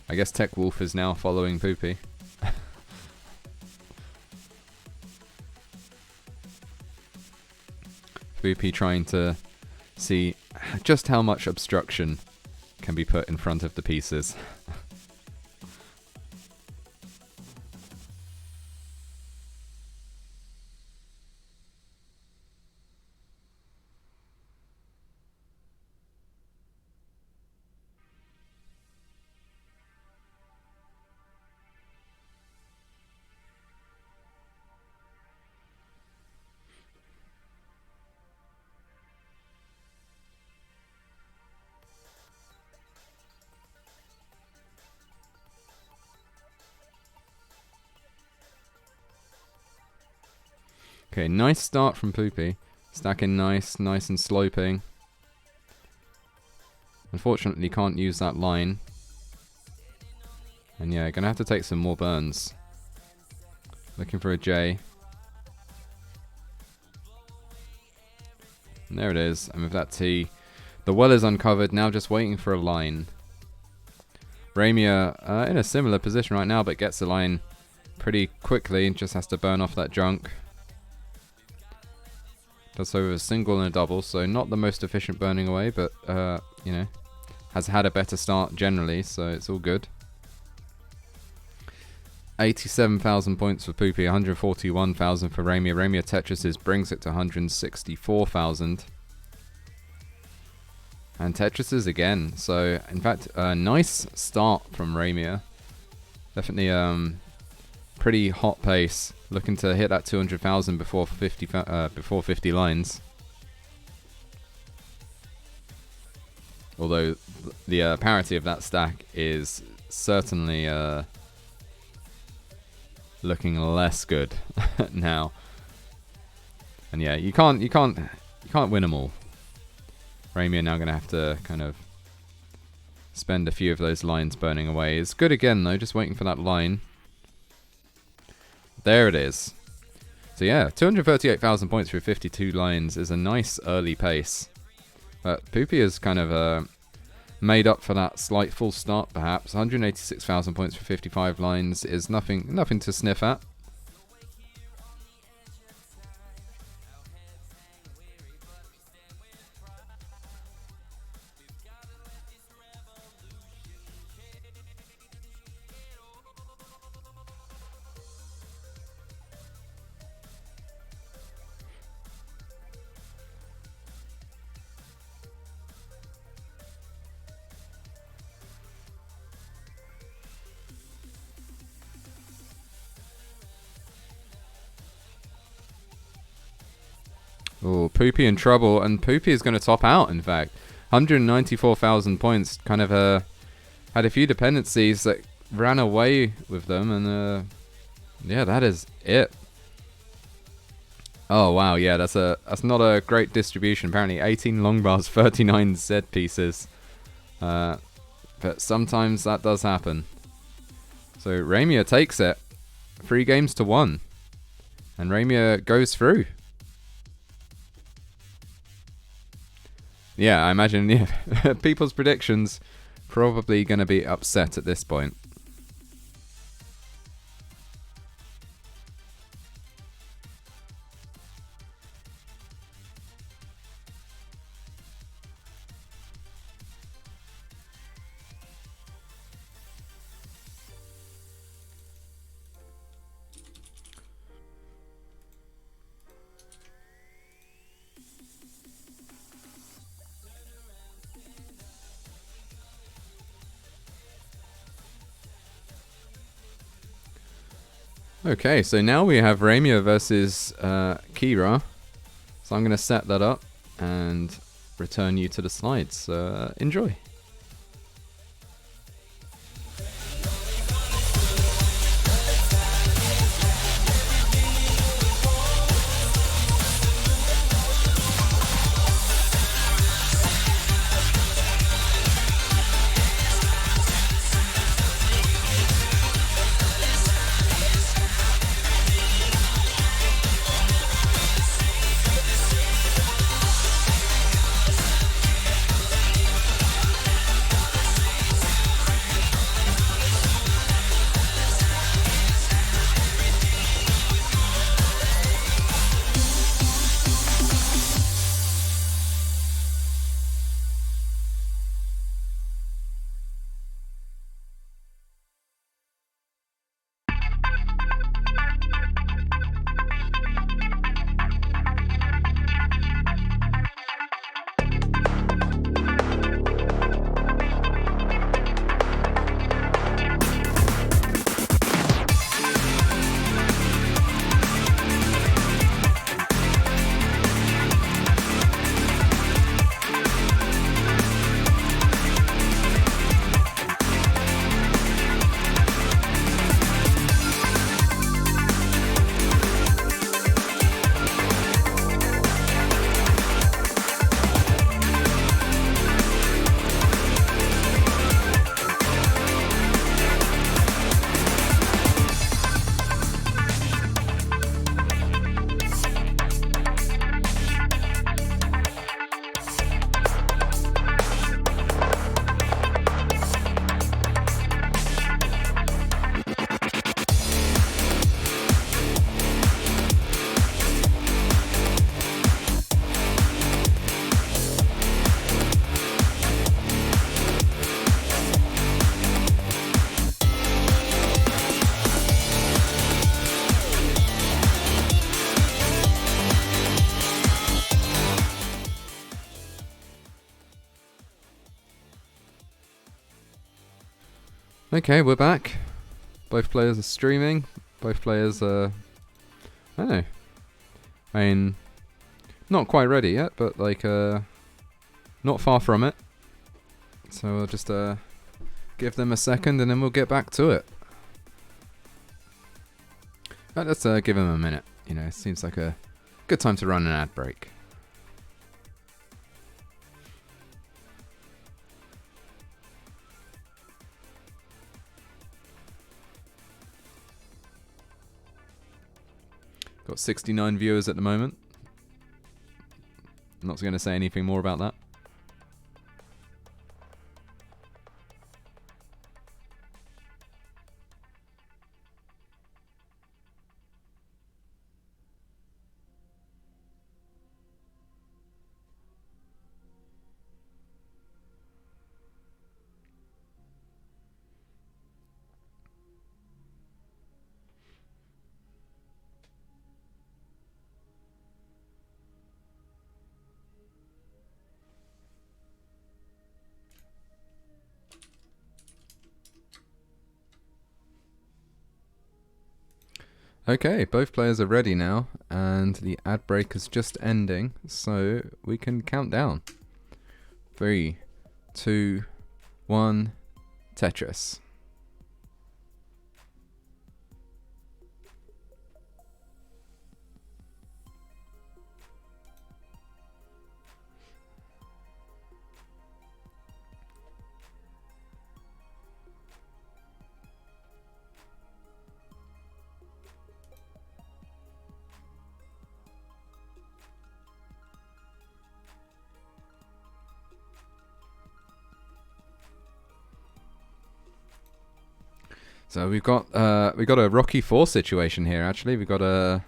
I guess Tech Wolf is now following Poopy. Poopy trying to see just how much obstruction can be put in front of the pieces. Okay, nice start from Poopy. Stacking nice and sloping. Unfortunately, can't use that line. And yeah, gonna have to take some more burns. Looking for a J. And there it is. And with that T, the well is uncovered. Now just waiting for a line. Reimia in a similar position right now, but gets the line pretty quickly. Just has to burn off that junk. Does so with a single and a double, so not the most efficient burning away, but, you know, has had a better start generally, so it's all good. 87,000 points for Poopy, 141,000 for Reimia. Reimia Tetris brings it to 164,000. And Tetris again, so, in fact, a nice start from Reimia. Definitely, pretty hot pace, looking to hit that 200,000 before 50 lines. Although the parity of that stack is certainly looking less good now. And yeah, you can't win them all. Reimia now going to have to kind of spend a few of those lines burning away. It's good again though, just waiting for that line. There it is. So yeah, 238,000 points through 52 lines is a nice early pace. But Poopy has kind of made up for that slight false start perhaps. 186,000 points for 55 lines is nothing to sniff at. Oh, Poopy in trouble, and Poopy is going to top out, in fact. 194,000 points, kind of had a few dependencies that ran away with them, and yeah, that is it. Oh, wow, yeah, that's not a great distribution. Apparently 18 long bars, 39 Z pieces. But sometimes that does happen. So Reimia takes it. 3 games to 1. And Reimia goes through. Yeah, I imagine people's predictions probably going to be upset at this point. Okay, so now we have Reimia versus Kyra. So I'm going to set that up and return you to the slides. Enjoy. Okay, we're back. Both players are streaming. Both players, I don't know. I mean, not quite ready yet, but like, not far from it. So we'll just give them a second and then we'll get back to it. But let's give them a minute. You know, it seems like a good time to run an ad break. Got 69 viewers at the moment. I'm not going to say anything more about that. Okay, both players are ready now, and the ad break is just ending, so we can count down. 3, 2, 1, Tetris. So we've got a Rocky 4 situation here. Actually, we've got a,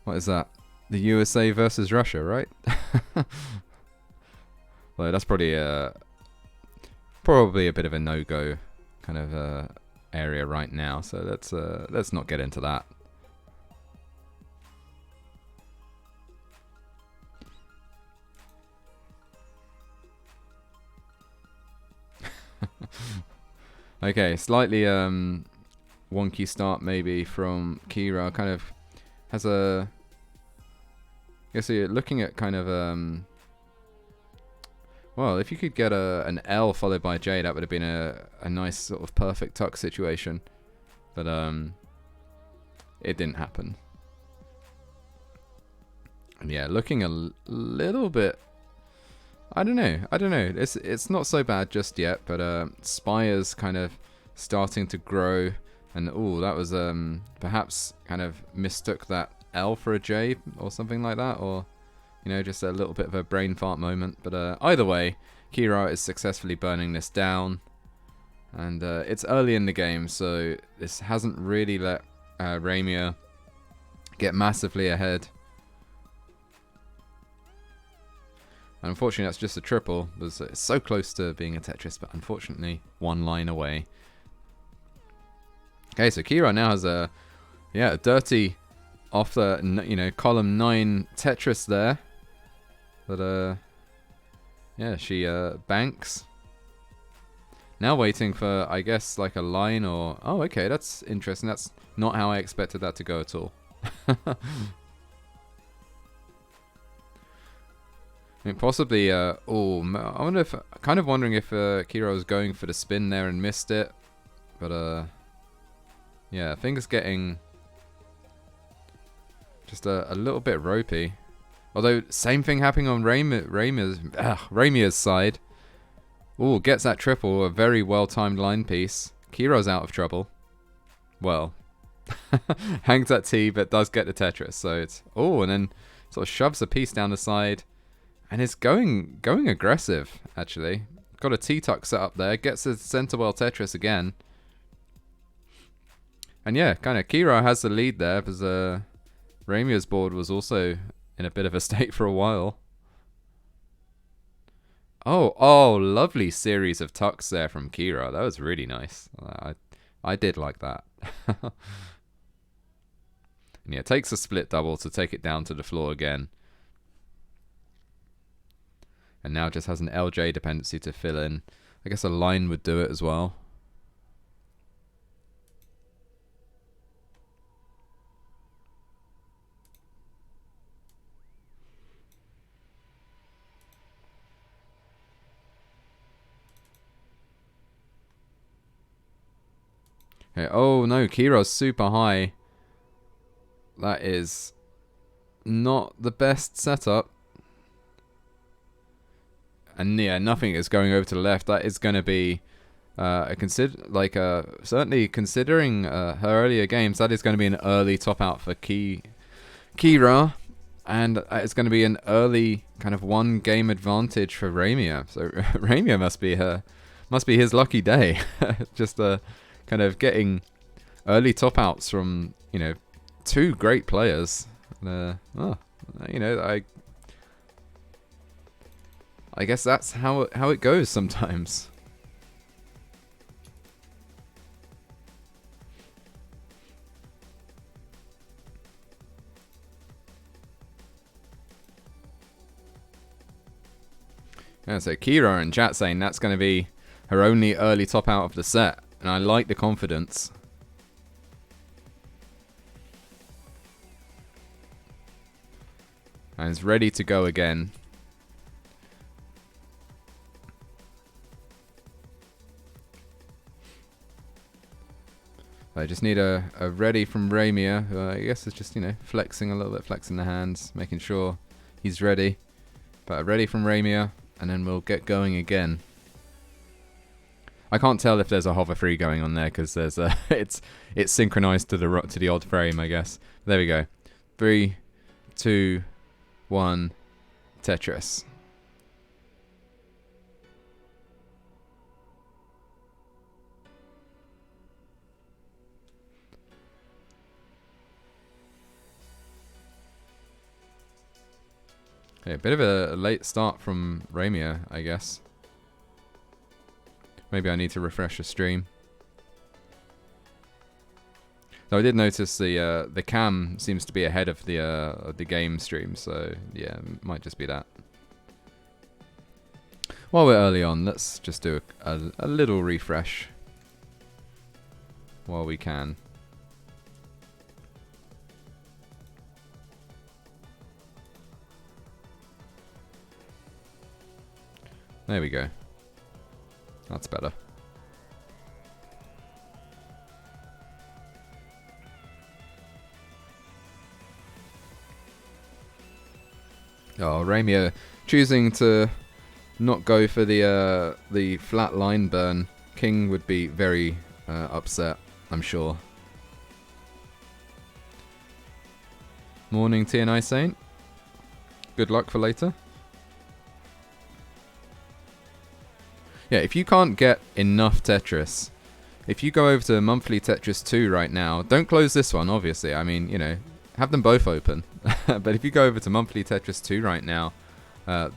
what is that? The USA versus Russia, right? Well, that's probably a bit of a no-go kind of area right now. So let's not get into that. Okay, slightly wonky start maybe from Kira. Kind of has a... I guess you're looking at kind of... well, if you could get an L followed by J, that would have been a nice sort of perfect tuck situation. But it didn't happen. And yeah, looking a little bit... I don't know. It's not so bad just yet, but Spire's kind of starting to grow, and that was perhaps kind of mistook that L for a J or something like that, or just a little bit of a brain fart moment. But either way, Kira is successfully burning this down, and it's early in the game, so this hasn't really let Reimia get massively ahead. And unfortunately, that's just a triple. It's so close to being a Tetris, but unfortunately, one line away. Okay, so Kira now has a dirty off the column 9 Tetris there. But she banks. Now waiting for, I guess, like a line or... Oh, okay, that's interesting. That's not how I expected that to go at all. I mean, possibly, I wonder if, kind of wondering if Kira was going for the spin there and missed it. But, yeah, things getting just a little bit ropey. Although, same thing happening on Reimia's side. Ooh, gets that triple, a very well-timed line piece. Kira's out of trouble. Well, hangs that T, but does get the Tetris. So it's, and then sort of shoves a piece down the side. And it's going aggressive, actually. Got a T-tuck set up there. Gets a centre-well Tetris again. And yeah, kind of Kira has the lead there, because Reimia's board was also in a bit of a state for a while. Oh, lovely series of tucks there from Kira. That was really nice. I did like that. And yeah, takes a split double to take it down to the floor again. And now just has an LJ dependency to fill in. I guess a line would do it as well. Okay. Oh no, Kira's super high. That is not the best setup. And yeah, nothing is going over to the left. That is going to be certainly considering her earlier games, that is going to be an early top out for Kira, and it's going to be an early kind of 1 game advantage for Reimia. So Reimia must be his lucky day. Just kind of getting early top outs from 2 great players. I guess that's how it goes sometimes. Yeah, so Kira in chat saying that's going to be her only early top out of the set, and I like the confidence. And is ready to go again. I just need a ready from Reimia, who I guess is just, flexing a little bit, flexing the hands, making sure he's ready. But a ready from Reimia, and then we'll get going again. I can't tell if there's a hover free going on there because there's it's synchronized to the odd frame, I guess. There we go. 3, 2, 1, Tetris. Okay, a bit of a late start from Ramia, I guess. Maybe I need to refresh the stream. Though I did notice the cam seems to be ahead of the game stream, so yeah, it might just be that. While we're early on, let's just do a little refresh while we can. There we go. That's better. Oh, Reimia choosing to not go for the flat line burn. King would be very upset, I'm sure. Morning, TNI Saint. Good luck for later. Yeah, if you can't get enough Tetris, if you go over to Monthly Tetris 2 right now, don't close this one, obviously. I mean, have them both open. But if you go over to Monthly Tetris 2 right now,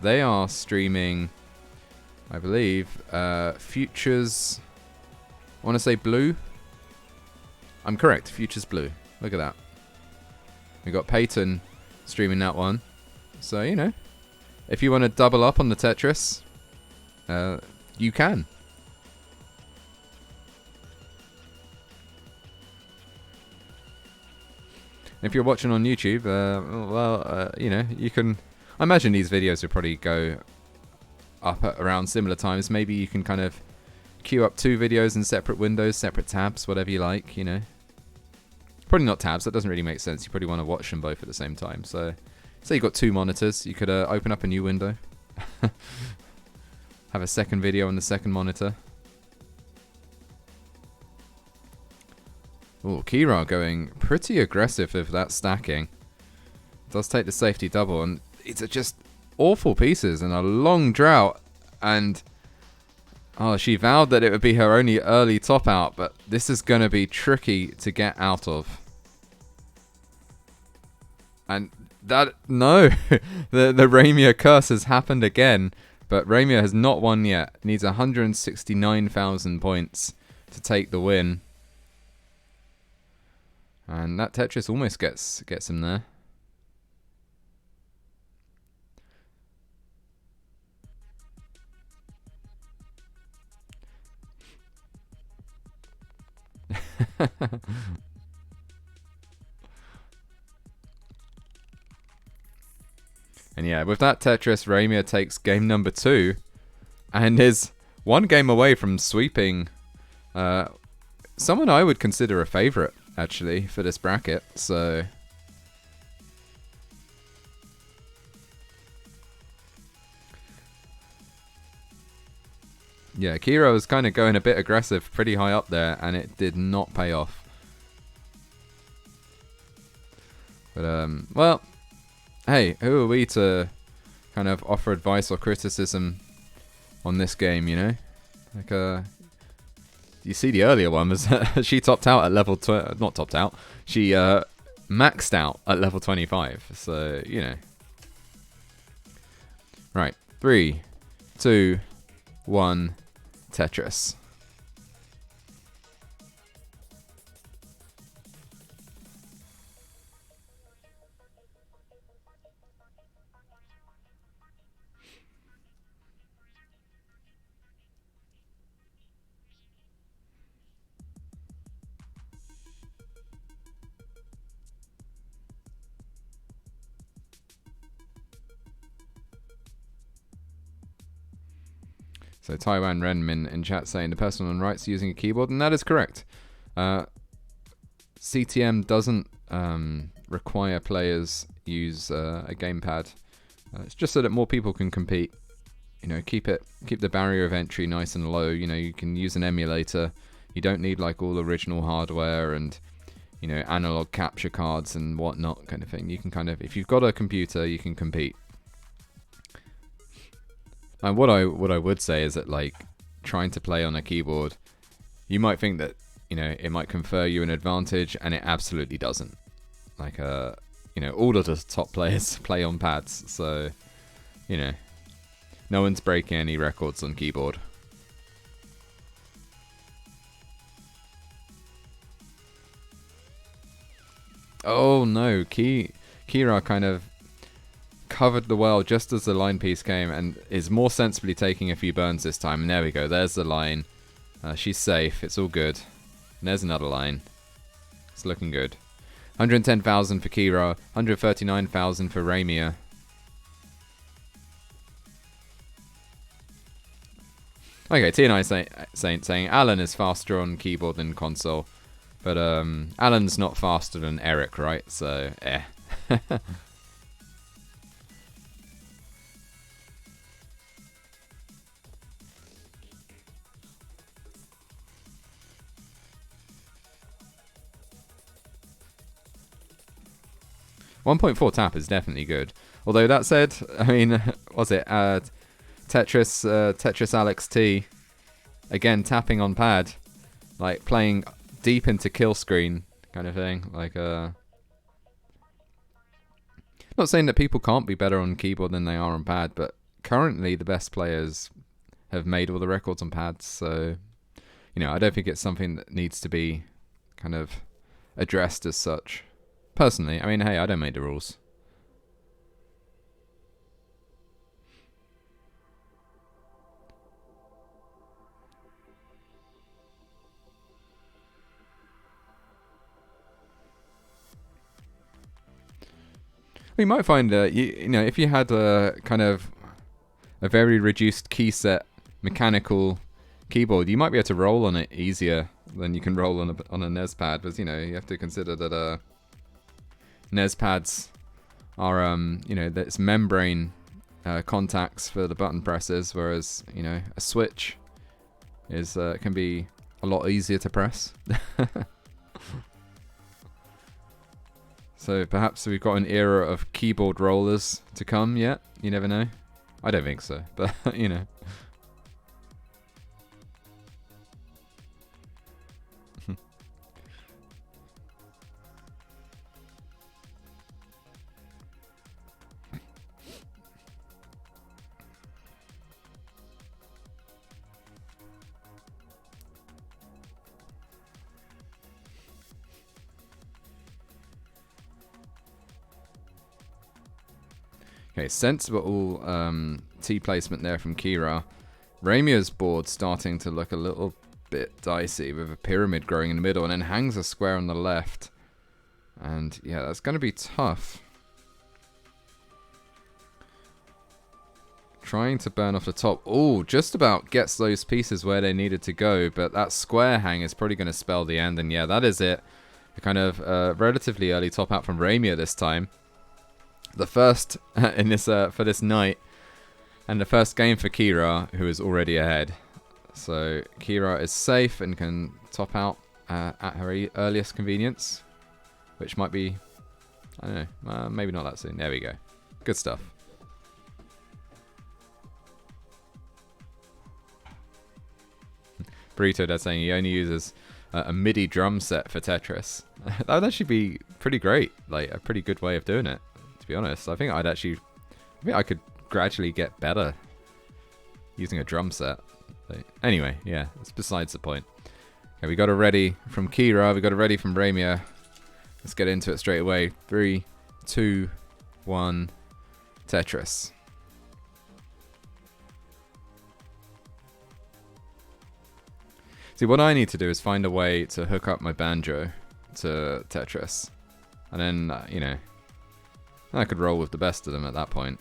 they are streaming, I believe, Futures, I want to say Blue. I'm correct, Futures Blue. Look at that. We got Peyton streaming that one. So, if you want to double up on the Tetris, you can. If you're watching on YouTube, you can. I imagine these videos will probably go up at around similar times. Maybe you can kind of queue up 2 videos in separate windows, separate tabs, whatever you like. Probably not tabs. That doesn't really make sense. You probably want to watch them both at the same time. So, say you've got 2 monitors, you could open up a new window. Have a second video on the second monitor. Oh, Kira going pretty aggressive with that stacking. Does take the safety double, and it's just awful pieces and a long drought. And she vowed that it would be her only early top out, but this is going to be tricky to get out of. And the Reimia curse has happened again. But Reimia has not won yet. Needs 169,000 points to take the win. And that Tetris almost gets him there. And yeah, with that Tetris, Reimia takes game number 2 and is 1 game away from sweeping someone I would consider a favourite, actually, for this bracket, so... Yeah, Kira was kind of going a bit aggressive pretty high up there, and it did not pay off. But, well, hey, who are we to kind of offer advice or criticism on this game, you know? Like, you see the earlier one was she topped out at level not topped out. She maxed out at level 25. So, you know. Right. 3, 2, 1, Tetris. So Taiwan Renmin in chat saying the person on right's using a keyboard, and that is correct. CTM doesn't require players use a gamepad. It's just so that more people can compete. You know, keep the barrier of entry nice and low. You know, you can use an emulator. You don't need like all original hardware and, you know, analog capture cards and whatnot kind of thing. You can kind of, if you've got a computer, you can compete. And what I would say is that, like, trying to play on a keyboard, you might think that, you know, it might confer you an advantage, and it absolutely doesn't. Like, you know, all of the top players play on pads, so, you know, no one's breaking any records on keyboard. Oh no, Kira kind of covered the well just as the line piece came and is more sensibly taking a few burns this time. And there we go, there's the line. She's safe, it's all good. And there's another line. It's looking good. 110,000 for Kira, 139,000 for Reimia. Okay, T9 saying Alan is faster on keyboard than console. But Alan's not faster than Eric, right? So, eh. 1.4 tap is definitely good. Although that said, I mean, was it Tetris Alex T, again tapping on pad, like playing deep into kill screen kind of thing. Like, not saying that people can't be better on keyboard than they are on pad, but currently the best players have made all the records on pads. So, you know, I don't think it's something that needs to be kind of addressed as such. Personally, I mean, hey, I don't make the rules. You might find that you know, if you had a kind of a very reduced key set mechanical keyboard, you might be able to roll on it easier than you can roll on a NES pad. But you know, you have to consider that NES pads are you know, that's membrane contacts for the button presses, whereas, you know, a Switch is can be a lot easier to press. So perhaps we've got an era of keyboard rollers to come yet. You never know. I don't think so, but you know. Okay, sensible T placement there from Kira. Reimia's board starting to look a little bit dicey with a pyramid growing in the middle and then hangs a square on the left. And yeah, that's going to be tough. Trying to burn off the top. Oh, just about gets those pieces where they needed to go, but that square hang is probably going to spell the end, and yeah, that is it. A kind of relatively early top out from Reimia this time. The first in this for this night, and the first game for Kyra, who is already ahead. So Kyra is safe and can top out at her earliest convenience, which might be, I don't know, maybe not that soon. There we go. Good stuff. Burrito Dad saying he only uses a MIDI drum set for Tetris. That would actually be pretty great, like a pretty good way of doing it, to be honest. I think I could gradually get better using a drum set. Anyway, yeah, it's besides the point. Okay, we got a ready from Kyra, we got a ready from Ramia. Let's get into it straight away. 3, 2, 1, Tetris. See, what I need to do is find a way to hook up my banjo to Tetris. And then, you know, I could roll with the best of them at that point.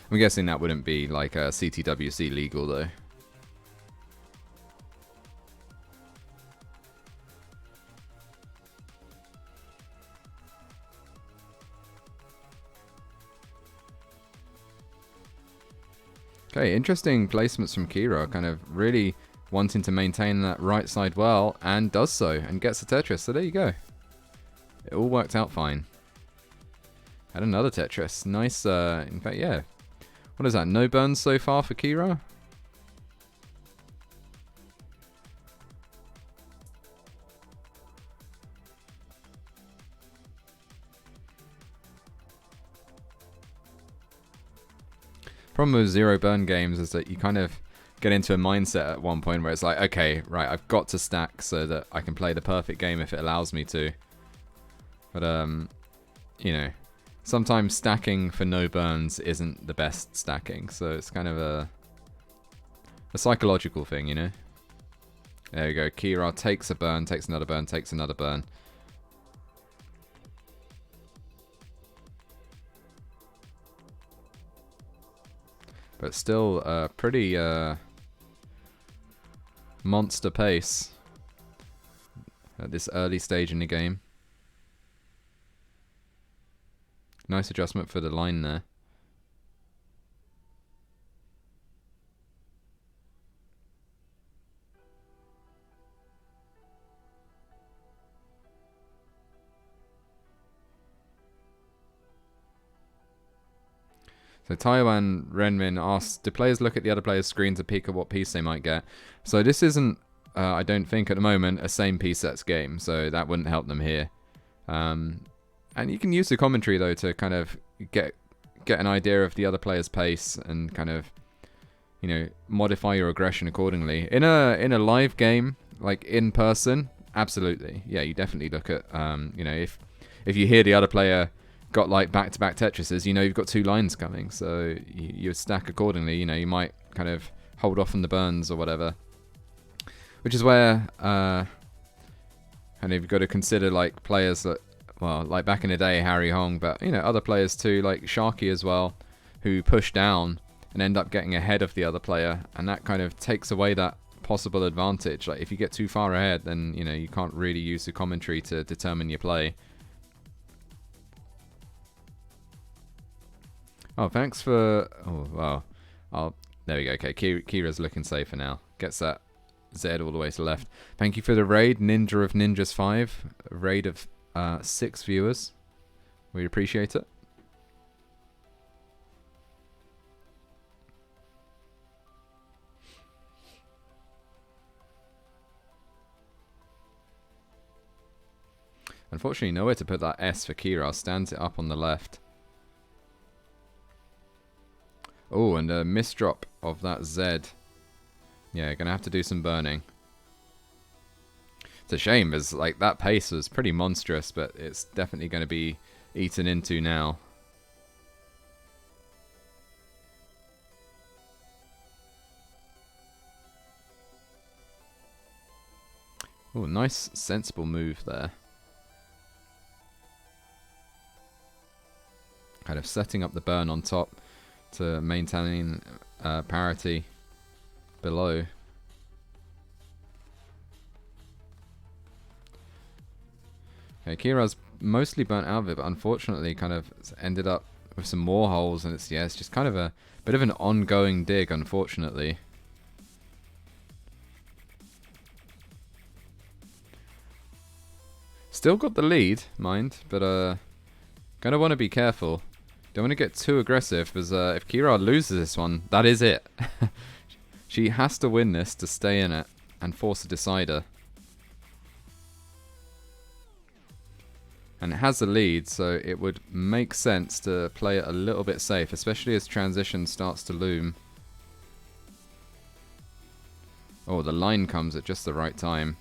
I'm guessing that wouldn't be like a CTWC legal though. Okay, interesting placements from Kyra, kind of really wanting to maintain that right side well, and does so, and gets the Tetris, so there you go. It all worked out fine. Had another Tetris. Nice, in fact, yeah. What is that, no burns so far for Kyra? Problem with zero burn games is that you kind of get into a mindset at one point where it's like, okay, right, I've got to stack so that I can play the perfect game if it allows me to. But, you know, sometimes stacking for no burns isn't the best stacking, so it's kind of a psychological thing, you know? There we go, Kyra takes a burn, takes another burn, takes another burn. But still pretty monster pace at this early stage in the game. Nice adjustment for the line there. So Taiwan Renmin asks, do players look at the other player's screen to peek at what piece they might get? So this isn't, I don't think at the moment, a same piece sets game, so that wouldn't help them here. And you can use the commentary though to kind of get an idea of the other player's pace and kind of, you know, modify your aggression accordingly. In a live game, like in person, absolutely, yeah, you definitely look at, you know, if you hear the other player got like back-to-back Tetrises, you know you've got two lines coming, so you stack accordingly. You know, you might kind of hold off on the burns or whatever, which is where and you've got to consider like players that, well, like back in the day, Harry Hong, but you know, other players too, like Sharky as well, who push down and end up getting ahead of the other player, and that kind of takes away that possible advantage. Like if you get too far ahead, then you know you can't really use the commentary to determine your play. Oh, thanks for... Oh, wow. There we go. Okay, Kira's looking safer now. Gets that Z all the way to the left. Thank you for the raid, Ninja of Ninjas 5. A raid of 6 viewers. We appreciate it. Unfortunately, nowhere to put that S for Kyra. Stands it up on the left. Oh, and a misdrop of that Z. Yeah, gonna have to do some burning. It's a shame, as like that pace was pretty monstrous, but it's definitely going to be eaten into now. Oh, nice, sensible move there. Kind of setting up the burn on top to maintain parity below. Okay, Kira's mostly burnt out of it, but unfortunately kind of ended up with some more holes, and it's just kind of a bit of an ongoing dig, unfortunately. Still got the lead, mind, but gonna want to be careful. Don't want to get too aggressive, because if Kira loses this one, that is it. She has to win this to stay in it and force a decider. And it has the lead, so it would make sense to play it a little bit safe, especially as transition starts to loom. Oh, the line comes at just the right time.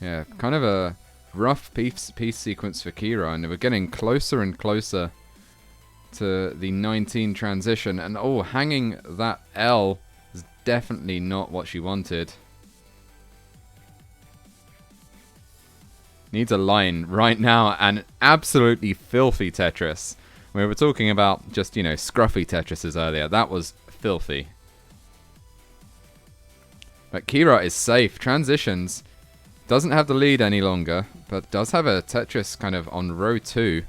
Yeah, kind of a rough piece sequence for Kira, and we're getting closer and closer to the 19 transition. And oh, hanging that L is definitely not what she wanted. Needs a line right now, and absolutely filthy Tetris. We were talking about just, you know, scruffy Tetrises earlier. That was filthy. But Kira is safe. Transitions. Doesn't have the lead any longer, but does have a Tetris kind of on row 2.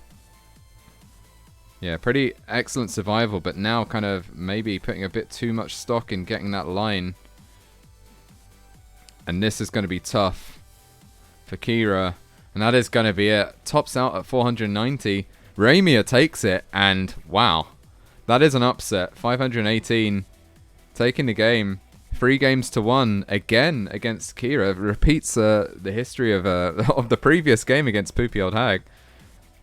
Yeah, pretty excellent survival, but now kind of maybe putting a bit too much stock in getting that line. And this is going to be tough for Kira. And that is going to be it. Tops out at 490. Reimia takes it, and wow. That is an upset. 518 taking the game. 3 games to 1 again against Kira. Repeats the history of the previous game against Poopyoldhag.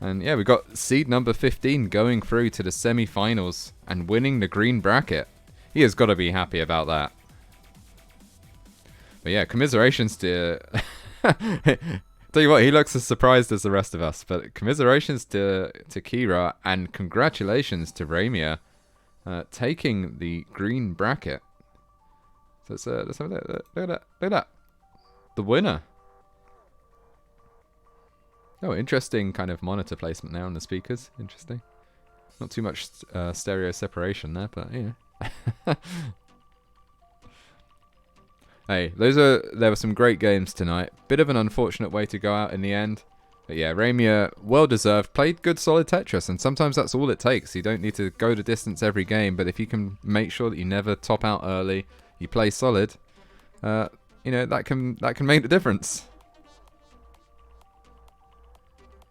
And yeah, we got seed number 15 going through to the semi-finals and winning the green bracket. He has got to be happy about that. But yeah, commiserations to... Tell you what, he looks as surprised as the rest of us. But commiserations to Kira, and congratulations to Ramia taking the green bracket. So let's have a look. Look at that. The winner. Oh, interesting kind of monitor placement there on the speakers. Interesting. Not too much stereo separation there, but you know. Hey, there were some great games tonight. Bit of an unfortunate way to go out in the end. But yeah, Reimia, well deserved. Played good solid Tetris, and sometimes that's all it takes. You don't need to go the distance every game, but if you can make sure that you never top out early, you play solid, you know, that can make the difference.